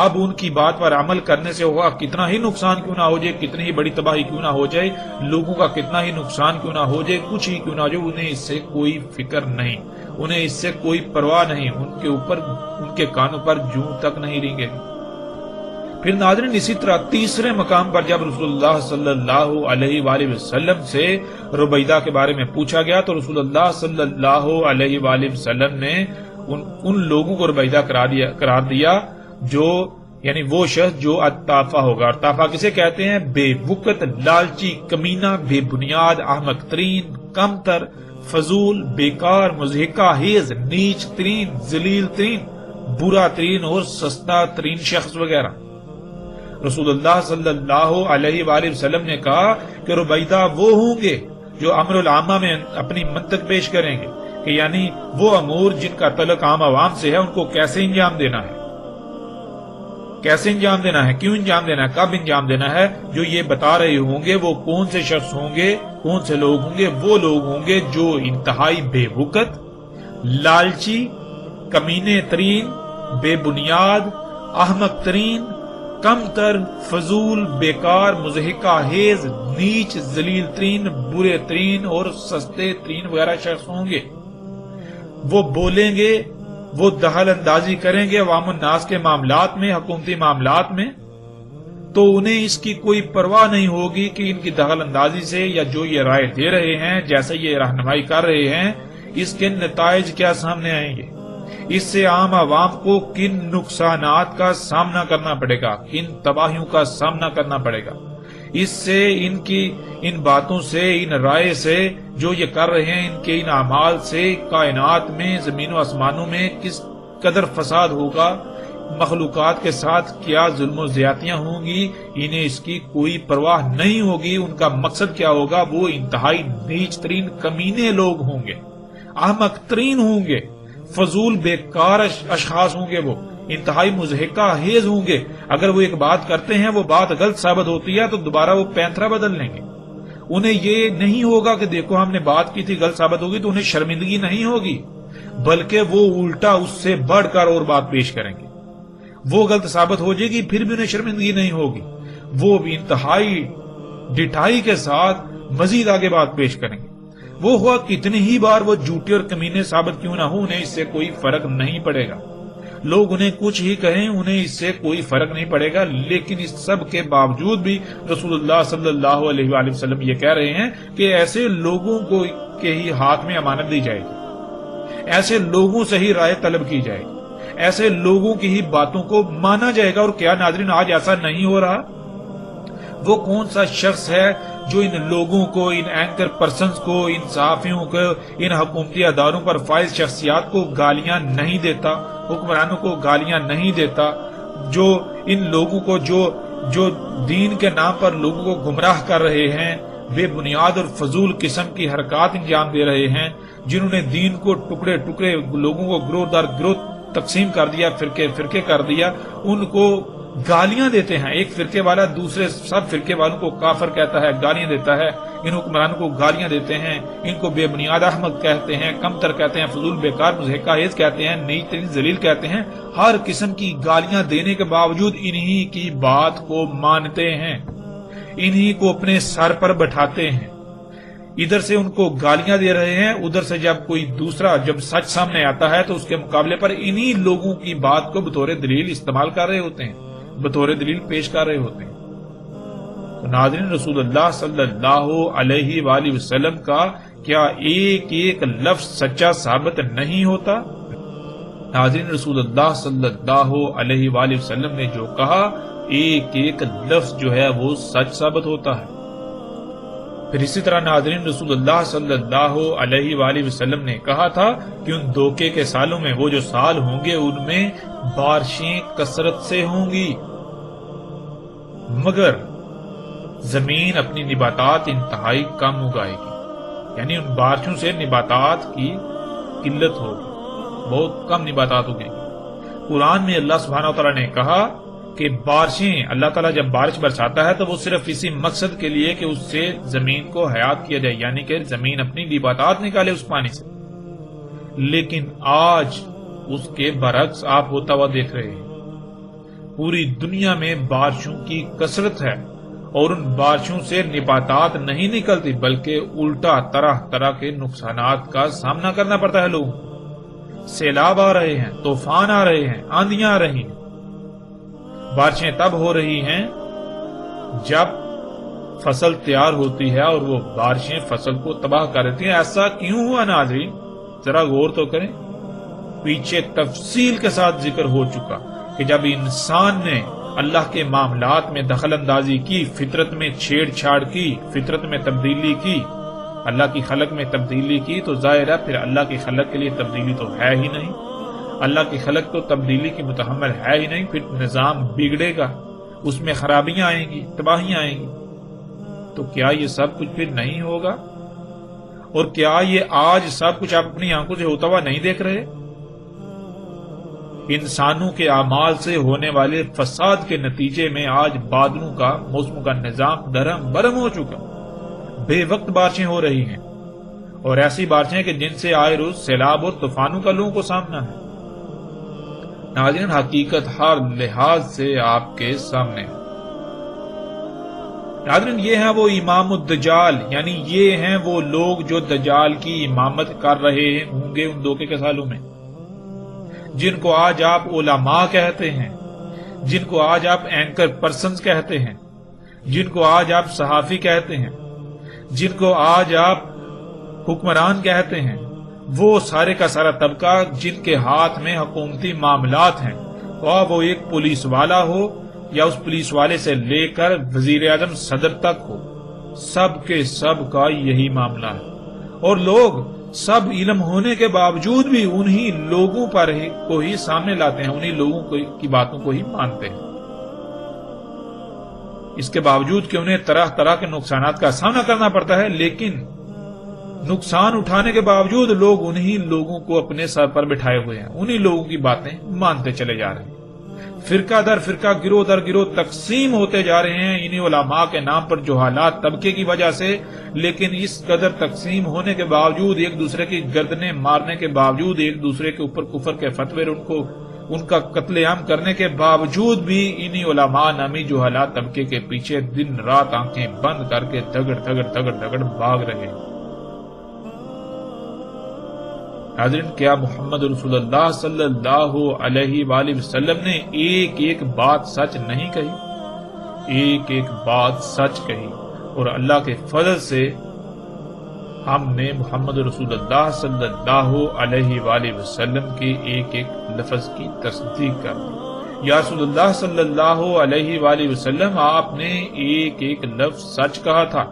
اب ان کی بات پر عمل کرنے سے ہوگا کتنا ہی نقصان کیوں نہ ہو جائے، کتنی ہی بڑی تباہی کیوں نہ ہو جائے، لوگوں کا کتنا ہی نقصان کیوں نہ ہو جائے، کچھ ہی کیوں نہ ہو جائے، انہیں اس سے کوئی فکر نہیں، انہیں اس سے کوئی پرواہ نہیں، ان کے اوپر، ان کے کانوں پر جوں تک نہیں رینگے۔ پھر ناظرین، اسی طرح تیسرے مقام پر جب رسول اللہ صلی اللہ علیہ وآلہ وسلم سے ربیدہ کے بارے میں پوچھا گیا تو رسول اللہ صلی اللہ علیہ وآلہ وسلم نے ان لوگوں کو ربیدہ قرار دیا جو، یعنی وہ شخص جو الطافہ ہوگا۔ اور طافہ کسے کہتے ہیں؟ بے وقت، لالچی، کمینہ، بے بنیاد، احمق ترین، کمتر، فضول، بیکار، مضحکہ خیز، نیچ ترین، ذلیل ترین، برا ترین اور سستا ترین شخص وغیرہ۔ رسول اللہ صلی اللہ علیہ وآلہ وسلم نے کہا کہ ربیدہ وہ ہوں گے جو امر العامہ میں اپنی منطق پیش کریں گے، کہ یعنی وہ امور جن کا تعلق عام عوام سے ہے، ان کو کیسے انجام دینا ہے، کیسے انجام دینا ہے، کیوں انجام دینا ہے، کب انجام دینا ہے، جو یہ بتا رہے ہوں گے۔ وہ کون سے شخص ہوں گے، کون سے لوگ ہوں گے؟ وہ لوگ ہوں گے جو انتہائی بے وقت، لالچی، کمینے ترین، بے بنیاد، احمق ترین، کم تر، فضول، بیکار، مضحکہ خیز، نیچ، ذلیل ترین، برے ترین اور سستے ترین وغیرہ شخص ہوں گے۔ وہ بولیں گے، وہ دخل اندازی کریں گے عوام الناس کے معاملات میں، حکومتی معاملات میں، تو انہیں اس کی کوئی پرواہ نہیں ہوگی کہ ان کی دخل اندازی سے یا جو یہ رائے دے رہے ہیں، جیسے یہ رہنمائی کر رہے ہیں، اس کے نتائج کیا سامنے آئیں گے، اس سے عام عوام کو کن نقصانات کا سامنا کرنا پڑے گا، کن تباہیوں کا سامنا کرنا پڑے گا۔ اس سے ان باتوں سے، ان رائے سے جو یہ کر رہے ہیں، ان کے ان اعمال سے کائنات میں، زمین و آسمانوں میں کس قدر فساد ہوگا، مخلوقات کے ساتھ کیا ظلم و زیادتیاں ہوں گی، انہیں اس کی کوئی پرواہ نہیں ہوگی۔ ان کا مقصد کیا ہوگا؟ وہ انتہائی نیچ ترین کمینے لوگ ہوں گے، احمق ترین ہوں گے، فضول بیکار اشخاص ہوں گے، وہ انتہائی مضحکہ خیز ہوں گے۔ اگر وہ ایک بات کرتے ہیں، وہ بات غلط ثابت ہوتی ہے تو دوبارہ وہ پینترا بدل لیں گے۔ انہیں یہ نہیں ہوگا کہ دیکھو ہم نے بات کی تھی غلط ثابت ہوگی، تو انہیں شرمندگی نہیں ہوگی، بلکہ وہ الٹا اس سے بڑھ کر اور بات پیش کریں گے۔ وہ غلط ثابت ہو جائے گی، پھر بھی انہیں شرمندگی نہیں ہوگی، وہ بھی انتہائی ڈٹائی کے ساتھ مزید آگے بات پیش کریں گے۔ وہ ہوا کتنی ہی بار وہ جھوٹے اور کمینے ثابت کیوں نہ ہو، انہیں اس سے کوئی فرق نہیں پڑے گا۔ لوگ انہیں کچھ ہی کہیں، انہیں اس سے کوئی فرق نہیں پڑے گا۔ لیکن اس سب کے باوجود بھی رسول اللہ صلی اللہ علیہ وآلہ وسلم یہ کہہ رہے ہیں کہ ایسے لوگوں کو کے ہی ہاتھ میں امانت دی جائے گی، ایسے لوگوں سے ہی رائے طلب کی جائے گی، ایسے لوگوں کی ہی باتوں کو مانا جائے گا۔ اور کیا ناظرین آج ایسا نہیں ہو رہا؟ وہ کون سا شخص ہے جو ان لوگوں کو، ان اینکر پرسنز کو، ان صحافیوں کو، ان حکومتی اداروں پر فائز شخصیات کو گالیاں نہیں دیتا، حکمرانوں کو گالیاں نہیں دیتا، جو ان لوگوں کو جو دین کے نام پر لوگوں کو گمراہ کر رہے ہیں، بے بنیاد اور فضول قسم کی حرکات انجام دے رہے ہیں، جنہوں نے دین کو ٹکڑے ٹکڑے، لوگوں کو گروہ در گروہ تقسیم کر دیا، فرقے کر دیا، ان کو گالیاں دیتے ہیں۔ ایک فرقے والا دوسرے سب فرقے والوں کو کافر کہتا ہے، گالیاں دیتا ہے، ان حکمرانوں کو گالیاں دیتے ہیں، ان کو بے بنیاد احمق کہتے ہیں، کمتر کہتے ہیں، فضول بیکار مضحکہ خیز کہتے ہیں، نیچ ترین ذلیل کہتے ہیں۔ ہر قسم کی گالیاں دینے کے باوجود انہی کی بات کو مانتے ہیں، انہی کو اپنے سر پر بٹھاتے ہیں۔ ادھر سے ان کو گالیاں دے رہے ہیں، ادھر سے جب کوئی دوسرا جب سچ سامنے آتا ہے تو اس کے مقابلے پر انہی لوگوں کی بات کو بطور دلیل استعمال کر رہے ہوتے ہیں، بطور دلیل پیش کر رہے ہوتے ہیں۔ تو ناظرین، رسول اللہ صلی اللہ علیہ وآلہ وسلم کا کیا ایک ایک لفظ سچا ثابت نہیں ہوتا؟ ناظرین، رسول اللہ صلی اللہ علیہ وآلہ وسلم نے جو کہا، ایک ایک لفظ جو ہے وہ سچ ثابت ہوتا ہے۔ پھر اسی طرح ناظرین، رسول اللہ صلی اللہ علیہ وآلہ وسلم نے کہا تھا کہ ان دھوکے کے سالوں میں، وہ جو سال ہوں گے، ان میں بارشیں کثرت سے ہوں گی، مگر زمین اپنی نباتات انتہائی کم اگائے گی، یعنی ان بارشوں سے نباتات کی قلت ہوگی، بہت کم نباتات ہوگی۔ قرآن میں اللہ سبحانہ وتعالی نے کہا کہ بارشیں، اللہ تعالیٰ جب بارش برساتا ہے تو وہ صرف اسی مقصد کے لیے کہ اس سے زمین کو حیات کیا جائے، یعنی کہ زمین اپنی نباتات نکالے اس پانی سے۔ لیکن آج اس کے برعکس آپ ہوتا ہوا دیکھ رہے ہیں، پوری دنیا میں بارشوں کی کثرت ہے اور ان بارشوں سے نباتات نہیں نکلتی، بلکہ الٹا طرح طرح کے نقصانات کا سامنا کرنا پڑتا ہے لوگوں کو۔ سیلاب آ رہے ہیں، طوفان آ رہے ہیں، آندھیاں آ رہی ہیں۔ بارشیں تب ہو رہی ہیں جب فصل تیار ہوتی ہے اور وہ بارشیں فصل کو تباہ کر دیتی ہیں۔ ایسا کیوں ہوا ناظرین؟ ذرا غور تو کریں۔ پیچھے تفصیل کے ساتھ ذکر ہو چکا کہ جب انسان نے اللہ کے معاملات میں دخل اندازی کی، فطرت میں چھیڑ چھاڑ کی، فطرت میں تبدیلی کی، اللہ کی خلق میں تبدیلی کی، تو ظاہر ہے پھر اللہ کی خلق کے لیے تبدیلی تو ہے ہی نہیں، اللہ کی خلق تو تبدیلی کی متحمل ہے ہی نہیں، پھر نظام بگڑے گا، اس میں خرابیاں آئیں گی، تباہیاں آئیں گی۔ تو کیا یہ سب کچھ پھر نہیں ہوگا؟ اور کیا یہ آج سب کچھ آپ اپنی آنکھوں سے ہوتا ہوا نہیں دیکھ رہے؟ انسانوں کے اعمال سے ہونے والے فساد کے نتیجے میں آج بادلوں کا، موسموں کا نظام درہم برہم ہو چکا، بے وقت بارشیں ہو رہی ہیں، اور ایسی بارشیں کہ جن سے آئے روز سیلاب اور طوفانوں کا لوگوں کو سامنا ہے۔ ناظرین حقیقت ہر لحاظ سے آپ کے سامنے ہے۔ ناظرین یہ ہیں وہ امام الدجال، یعنی یہ ہیں وہ لوگ جو دجال کی امامت کر رہے ہوں گے ان دھوکے کے سالوں میں، جن کو آج آپ علماء کہتے ہیں، جن کو آج آپ اینکر پرسنز کہتے ہیں، جن کو آج آپ صحافی کہتے ہیں، جن کو آج آپ حکمران کہتے ہیں، وہ سارے کا سارا طبقہ جن کے ہاتھ میں حکومتی معاملات ہیں، خواہ وہ ایک پولیس والا ہو یا اس پولیس والے سے لے کر وزیر اعظم صدر تک ہو، سب کے سب کا یہی معاملہ ہے، اور لوگ سب علم ہونے کے باوجود بھی انہی لوگوں پر کو ہی سامنے لاتے ہیں، انہی لوگوں کی باتوں کو ہی مانتے ہیں، اس کے باوجود کہ انہیں طرح طرح کے نقصانات کا سامنا کرنا پڑتا ہے، لیکن نقصان اٹھانے کے باوجود لوگ انہی لوگوں کو اپنے سر پر بٹھائے ہوئے ہیں، انہی لوگوں کی باتیں مانتے چلے جا رہے ہیں، فرقہ در فرقہ گروہ در گروہ تقسیم ہوتے جا رہے ہیں انہی علماء کے نام پر جہالات طبقے کی وجہ سے، لیکن اس قدر تقسیم ہونے کے باوجود، ایک دوسرے کی گردنیں مارنے کے باوجود، ایک دوسرے کے اوپر کفر کے فتوے ان کا قتل عام کرنے کے باوجود بھی انہی علماء نامی جہالات طبقے کے پیچھے دن رات آنکھیں بند کر کے دگڑ دگڑ دگڑ دگڑ بھاگ رہے ہیں۔ ناظرین کیا محمد رسول اللہ صلی اللہ علیہ وآلہ وسلم نے ایک ایک بات سچ نہیں کہی؟ ایک ایک بات سچ کہی، اور اللہ کے فضل سے ہم نے محمد رسول اللہ صلی اللہ علیہ وآلہ وسلم کے ایک ایک لفظ کی تصدیق کر دی۔ یا رسول اللہ صلی اللہ علیہ وآلہ وسلم، آپ نے ایک ایک لفظ سچ کہا تھا،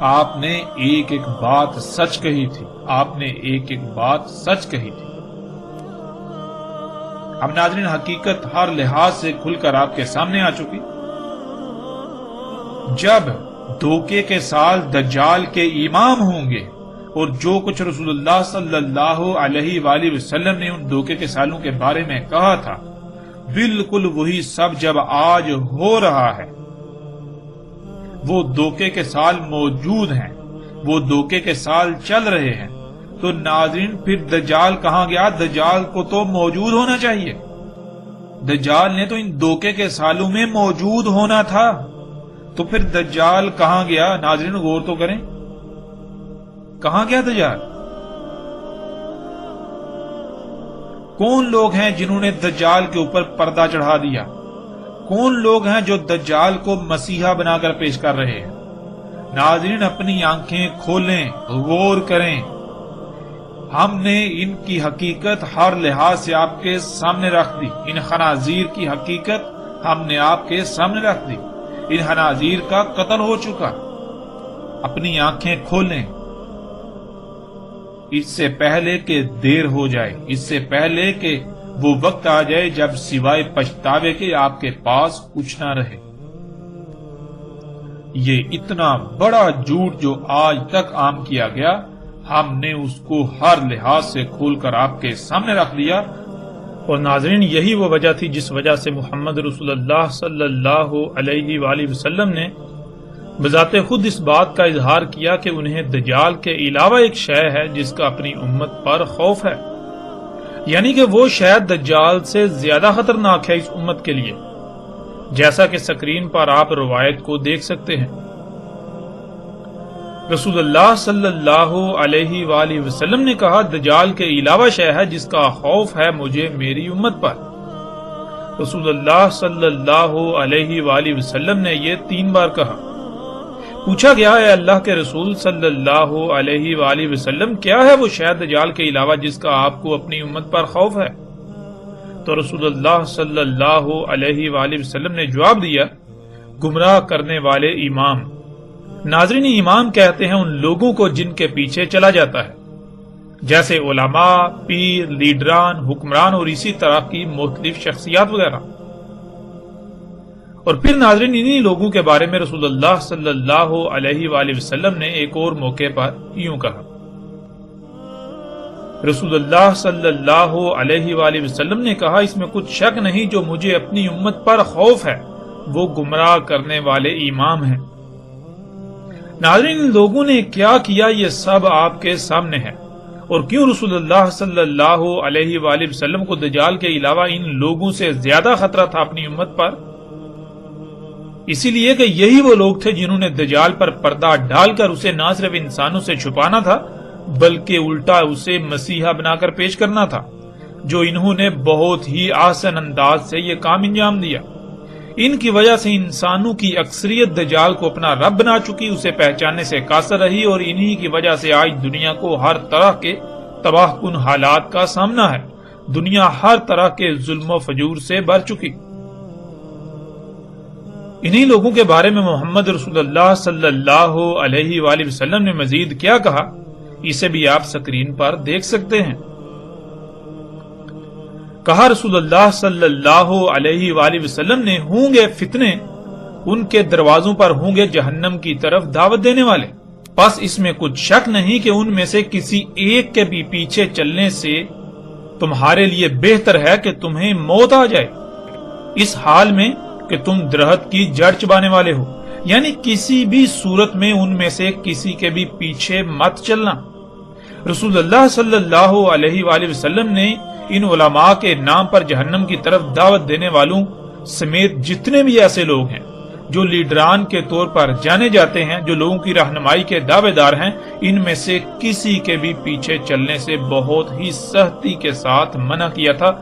آپ نے ایک ایک بات سچ کہی تھی، آپ نے ایک ایک بات سچ کہی تھی۔ اب ناظرین حقیقت ہر لحاظ سے کھل کر آپ کے سامنے آ چکی۔ جب دھوکے کے سال دجال کے امام ہوں گے، اور جو کچھ رسول اللہ صلی اللہ علیہ وآلہ وسلم نے ان دھوکے کے سالوں کے بارے میں کہا تھا، بالکل وہی سب جب آج ہو رہا ہے، وہ دھوکے کے سال موجود ہیں، وہ دھوکے کے سال چل رہے ہیں، تو ناظرین پھر دجال کہاں گیا؟ دجال کو تو موجود ہونا چاہیے، دجال نے تو ان دھوکے کے سالوں میں موجود ہونا تھا، تو پھر دجال کہاں گیا؟ ناظرین غور تو کریں، کہاں گیا دجال؟ کون لوگ ہیں جنہوں نے دجال کے اوپر پردہ چڑھا دیا؟ کون لوگ ہیں جو دجال کو مسیحا بنا کر پیش کر رہے ہیں؟ ناظرین اپنی آنکھیں کھولیں، غور کریں، ہم نے ان کی حقیقت ہر لحاظ سے آپ کے سامنے رکھ دی، ان خنازیر کی حقیقت ہم نے آپ کے سامنے رکھ دی، ان خنازیر کا قتل ہو چکا، اپنی آنکھیں کھولیں، اس سے پہلے کہ دیر ہو جائے، اس سے پہلے کہ وہ وقت آ جائے جب سوائے پچھتاوے کے آپ کے پاس کچھ نہ رہے۔ یہ اتنا بڑا جھوٹ جو آج تک عام کیا گیا، ہم نے اس کو ہر لحاظ سے کھول کر آپ کے سامنے رکھ دیا، اور ناظرین یہی وہ وجہ تھی جس وجہ سے محمد رسول اللہ صلی اللہ علیہ وآلہ وسلم نے بذات خود اس بات کا اظہار کیا کہ انہیں دجال کے علاوہ ایک شے ہے جس کا اپنی امت پر خوف ہے، یعنی کہ وہ شاید دجال سے زیادہ خطرناک ہے اس امت کے لیے، جیسا کہ سکرین پر آپ روایت کو دیکھ سکتے ہیں۔ رسول اللہ صلی اللہ علیہ وآلہ وسلم نے کہا، دجال کے علاوہ شے ہے جس کا خوف ہے مجھے میری امت پر۔ رسول اللہ صلی اللہ علیہ وآلہ وسلم نے یہ 3 بار کہا۔ پوچھا گیا، اے اللہ کے رسول صلی اللہ علیہ وآلہ وسلم، کیا ہے وہ شے دجال کے علاوہ جس کا آپ کو اپنی امت پر خوف ہے؟ تو رسول اللہ صلی اللہ علیہ وآلہ وسلم نے جواب دیا، گمراہ کرنے والے امام۔ ناظرین امام کہتے ہیں ان لوگوں کو جن کے پیچھے چلا جاتا ہے، جیسے علماء، پیر، لیڈران، حکمران اور اسی طرح کی مختلف شخصیات وغیرہ۔ اور پھر ناظرین انہی لوگوں کے بارے میں رسول اللہ صلی اللہ علیہ وآلہ وسلم نے ایک اور موقع پر یوں کہا۔ رسول اللہ صلی اللہ علیہ وآلہ وسلم نے کہا، اس میں کچھ شک نہیں جو مجھے اپنی امت پر خوف ہے وہ گمراہ کرنے والے امام ہیں۔ ناظرین ان لوگوں نے کیا کیا یہ سب آپ کے سامنے ہے، اور کیوں رسول اللہ صلی اللہ علیہ وآلہ وسلم کو دجال کے علاوہ ان لوگوں سے زیادہ خطرہ تھا اپنی امت پر؟ اسی لیے کہ یہی وہ لوگ تھے جنہوں نے دجال پر پردہ ڈال کر اسے نہ صرف انسانوں سے چھپانا تھا بلکہ الٹا اسے مسیحا بنا کر پیش کرنا تھا، جو انہوں نے بہت ہی آسان انداز سے یہ کام انجام دیا۔ ان کی وجہ سے انسانوں کی اکثریت دجال کو اپنا رب بنا چکی، اسے پہچاننے سے قاصر رہی، اور انہی کی وجہ سے آج دنیا کو ہر طرح کے تباہ کن حالات کا سامنا ہے۔ دنیا ہر طرح کے ظلم و فجور سے بھر چکی۔ انہی لوگوں کے بارے میں محمد رسول اللہ صلی اللہ علیہ وآلہ وسلم نے مزید کیا کہا، اسے بھی آپ سکرین پر دیکھ سکتے ہیں۔ کہا رسول اللہ صلی اللہ علیہ وآلہ وسلم نے، ہوں گے فتنے، ان کے دروازوں پر ہوں گے جہنم کی طرف دعوت دینے والے، پس اس میں کچھ شک نہیں کہ ان میں سے کسی ایک کے بھی پیچھے چلنے سے تمہارے لیے بہتر ہے کہ تمہیں موت آ جائے، اس حال میں کہ تم درخت کی جڑ چبانے والے ہو، یعنی کسی بھی صورت میں ان میں سے کسی کے بھی پیچھے مت چلنا۔ رسول اللہ صلی اللہ علیہ وآلہ وسلم نے ان علماء کے نام پر جہنم کی طرف دعوت دینے والوں سمیت جتنے بھی ایسے لوگ ہیں جو لیڈران کے طور پر جانے جاتے ہیں، جو لوگوں کی رہنمائی کے دعوے دار ہیں، ان میں سے کسی کے بھی پیچھے چلنے سے بہت ہی سختی کے ساتھ منع کیا تھا،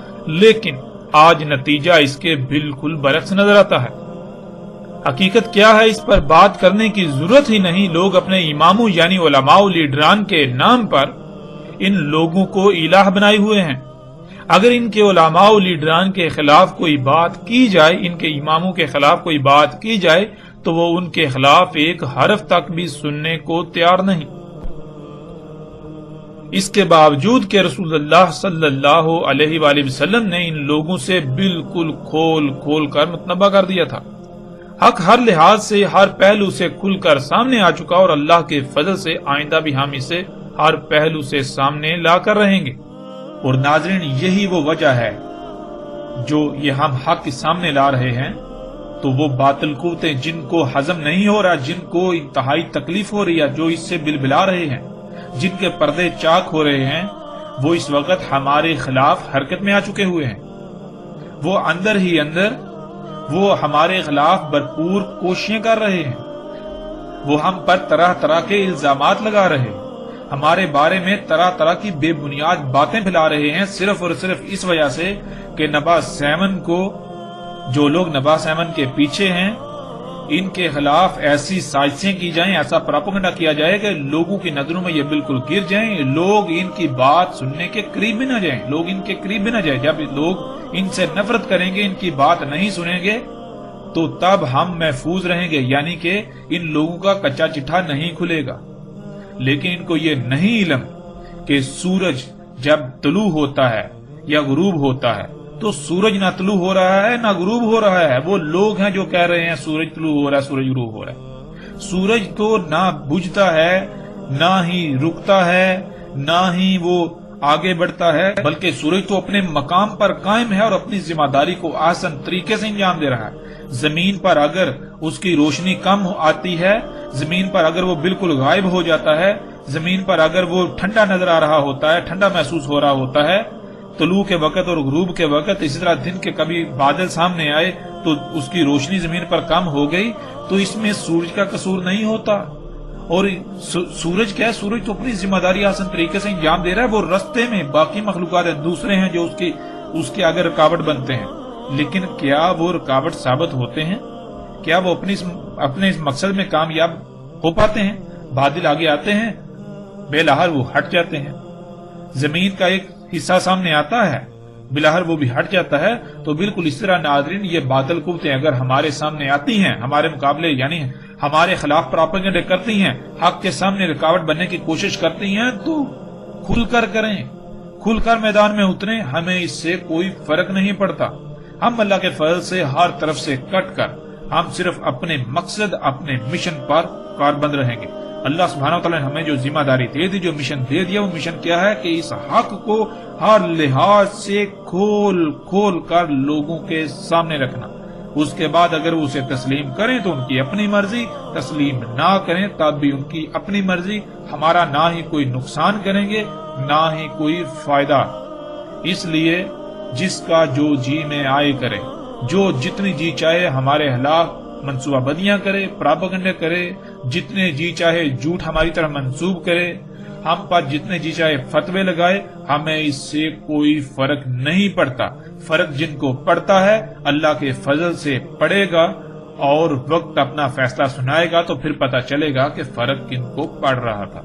لیکن آج نتیجہ اس کے بالکل برعکس نظر آتا ہے۔ حقیقت کیا ہے اس پر بات کرنے کی ضرورت ہی نہیں۔ لوگ اپنے اماموں یعنی علماء و لیڈران کے نام پر ان لوگوں کو الہ بنائے ہوئے ہیں۔ اگر ان کے علماء و لیڈران کے خلاف کوئی بات کی جائے، ان کے اماموں کے خلاف کوئی بات کی جائے، تو وہ ان کے خلاف ایک حرف تک بھی سننے کو تیار نہیں۔ اس کے باوجود کہ رسول اللہ صلی اللہ علیہ وآلہ وسلم نے ان لوگوں سے بالکل کھول کھول کر متنبہ کر دیا تھا۔ حق ہر لحاظ سے، ہر پہلو سے کھل کر سامنے آ چکا، اور اللہ کے فضل سے آئندہ بھی ہم اسے ہر پہلو سے سامنے لا کر رہیں گے۔ اور ناظرین، یہی وہ وجہ ہے جو یہ ہم حق کے سامنے لا رہے ہیں، تو وہ باطل قوتیں جن کو ہضم نہیں ہو رہا، جن کو انتہائی تکلیف ہو رہی ہے، جو اس سے بلبلا رہے ہیں، جن کے پردے چاک ہو رہے ہیں، وہ اس وقت ہمارے خلاف حرکت میں آ چکے ہوئے ہیں۔ وہ اندر ہی اندر وہ ہمارے خلاف بھرپور کوششیں کر رہے ہیں، وہ ہم پر طرح طرح کے الزامات لگا رہے ہیں، ہمارے بارے میں طرح طرح کی بے بنیاد باتیں پھیلا رہے ہیں، صرف اور صرف اس وجہ سے کہ نبا سیمن کو، جو لوگ نبا سیمن کے پیچھے ہیں، ان کے خلاف ایسی سازشیں کی جائیں، ایسا پراپیگنڈا کیا جائے کہ لوگوں کی نظروں میں یہ بالکل گر جائیں، لوگ ان کی بات سننے کے قریب بھی نہ جائیں، لوگ ان کے قریب بھی نہ جائیں۔ جب لوگ ان سے نفرت کریں گے، ان کی بات نہیں سنیں گے، تو تب ہم محفوظ رہیں گے، یعنی کہ ان لوگوں کا کچا چٹھا نہیں کھلے گا۔ لیکن ان کو یہ نہیں علم کہ سورج جب طلوع ہوتا ہے یا غروب ہوتا ہے تو سورج نہ طلوع ہو رہا ہے نہ غروب ہو رہا ہے۔ وہ لوگ ہیں جو کہہ رہے ہیں سورج طلوع ہو رہا ہے، سورج غروب ہو رہا ہے۔ سورج تو نہ بجھتا ہے، نہ ہی رکتا ہے، نہ ہی وہ آگے بڑھتا ہے، بلکہ سورج تو اپنے مقام پر قائم ہے اور اپنی ذمہ داری کو آسان طریقے سے انجام دے رہا ہے۔ زمین پر اگر اس کی روشنی کم آتی ہے، زمین پر اگر وہ بالکل غائب ہو جاتا ہے، زمین پر اگر وہ ٹھنڈا نظر آ رہا ہوتا ہے، ٹھنڈا محسوس ہو رہا ہوتا ہے طلوع کے وقت اور غروب کے وقت، اسی طرح دن کے کبھی بادل سامنے آئے تو اس کی روشنی زمین پر کم ہو گئی، تو اس میں سورج کا قصور نہیں ہوتا۔ اور سورج کیا ہے؟ سورج تو اپنی ذمہ داری آسان طریقے سے انجام دے رہا ہے۔ وہ رستے میں باقی مخلوقات دوسرے ہیں جو اس کے آگے رکاوٹ بنتے ہیں، لیکن کیا وہ رکاوٹ ثابت ہوتے ہیں؟ کیا وہ اپنے اس مقصد میں کامیاب ہو پاتے ہیں؟ بادل آگے آتے ہیں، بلاہر وہ ہٹ جاتے ہیں۔ زمین کا ایک حصہ سامنے آتا ہے، بلاہر وہ بھی ہٹ جاتا ہے۔ تو بالکل اس طرح ناظرین، یہ باطل قوتیں اگر ہمارے سامنے آتی ہیں، ہمارے مقابلے یعنی ہمارے خلاف پراپیگنڈے کرتی ہیں، حق کے سامنے رکاوٹ بننے کی کوشش کرتی ہیں، تو کھل کر کریں، کھل کر میدان میں اتریں، ہمیں اس سے کوئی فرق نہیں پڑتا۔ ہم اللہ کے فضل سے ہر طرف سے کٹ کر ہم صرف اپنے مقصد، اپنے مشن پر کاربند رہیں گے۔ اللہ سبحانہ وتعالی نے ہمیں جو ذمہ داری دے دی، جو مشن دے دیا، وہ مشن کیا ہے کہ اس حق کو ہر لحاظ سے کھول کھول کر لوگوں کے سامنے رکھنا، اس کے بعد اگر وہ اسے تسلیم کریں تو ان کی اپنی مرضی، تسلیم نہ کریں تب بھی ان کی اپنی مرضی، ہمارا نہ ہی کوئی نقصان کریں گے نہ ہی کوئی فائدہ۔ اس لیے جس کا جو جی میں آئے کرے، جو جتنی جی چاہے ہمارے خلاف منصوبہ بندیاں کرے، پراپگنڈے کرے، جتنے جی چاہے جھوٹ ہماری طرف منسوب کرے، ہم پر جتنے جی چاہے فتوے لگائے، ہمیں اس سے کوئی فرق نہیں پڑتا۔ فرق جن کو پڑتا ہے اللہ کے فضل سے پڑے گا، اور وقت اپنا فیصلہ سنائے گا تو پھر پتہ چلے گا کہ فرق کن کو پڑ رہا تھا۔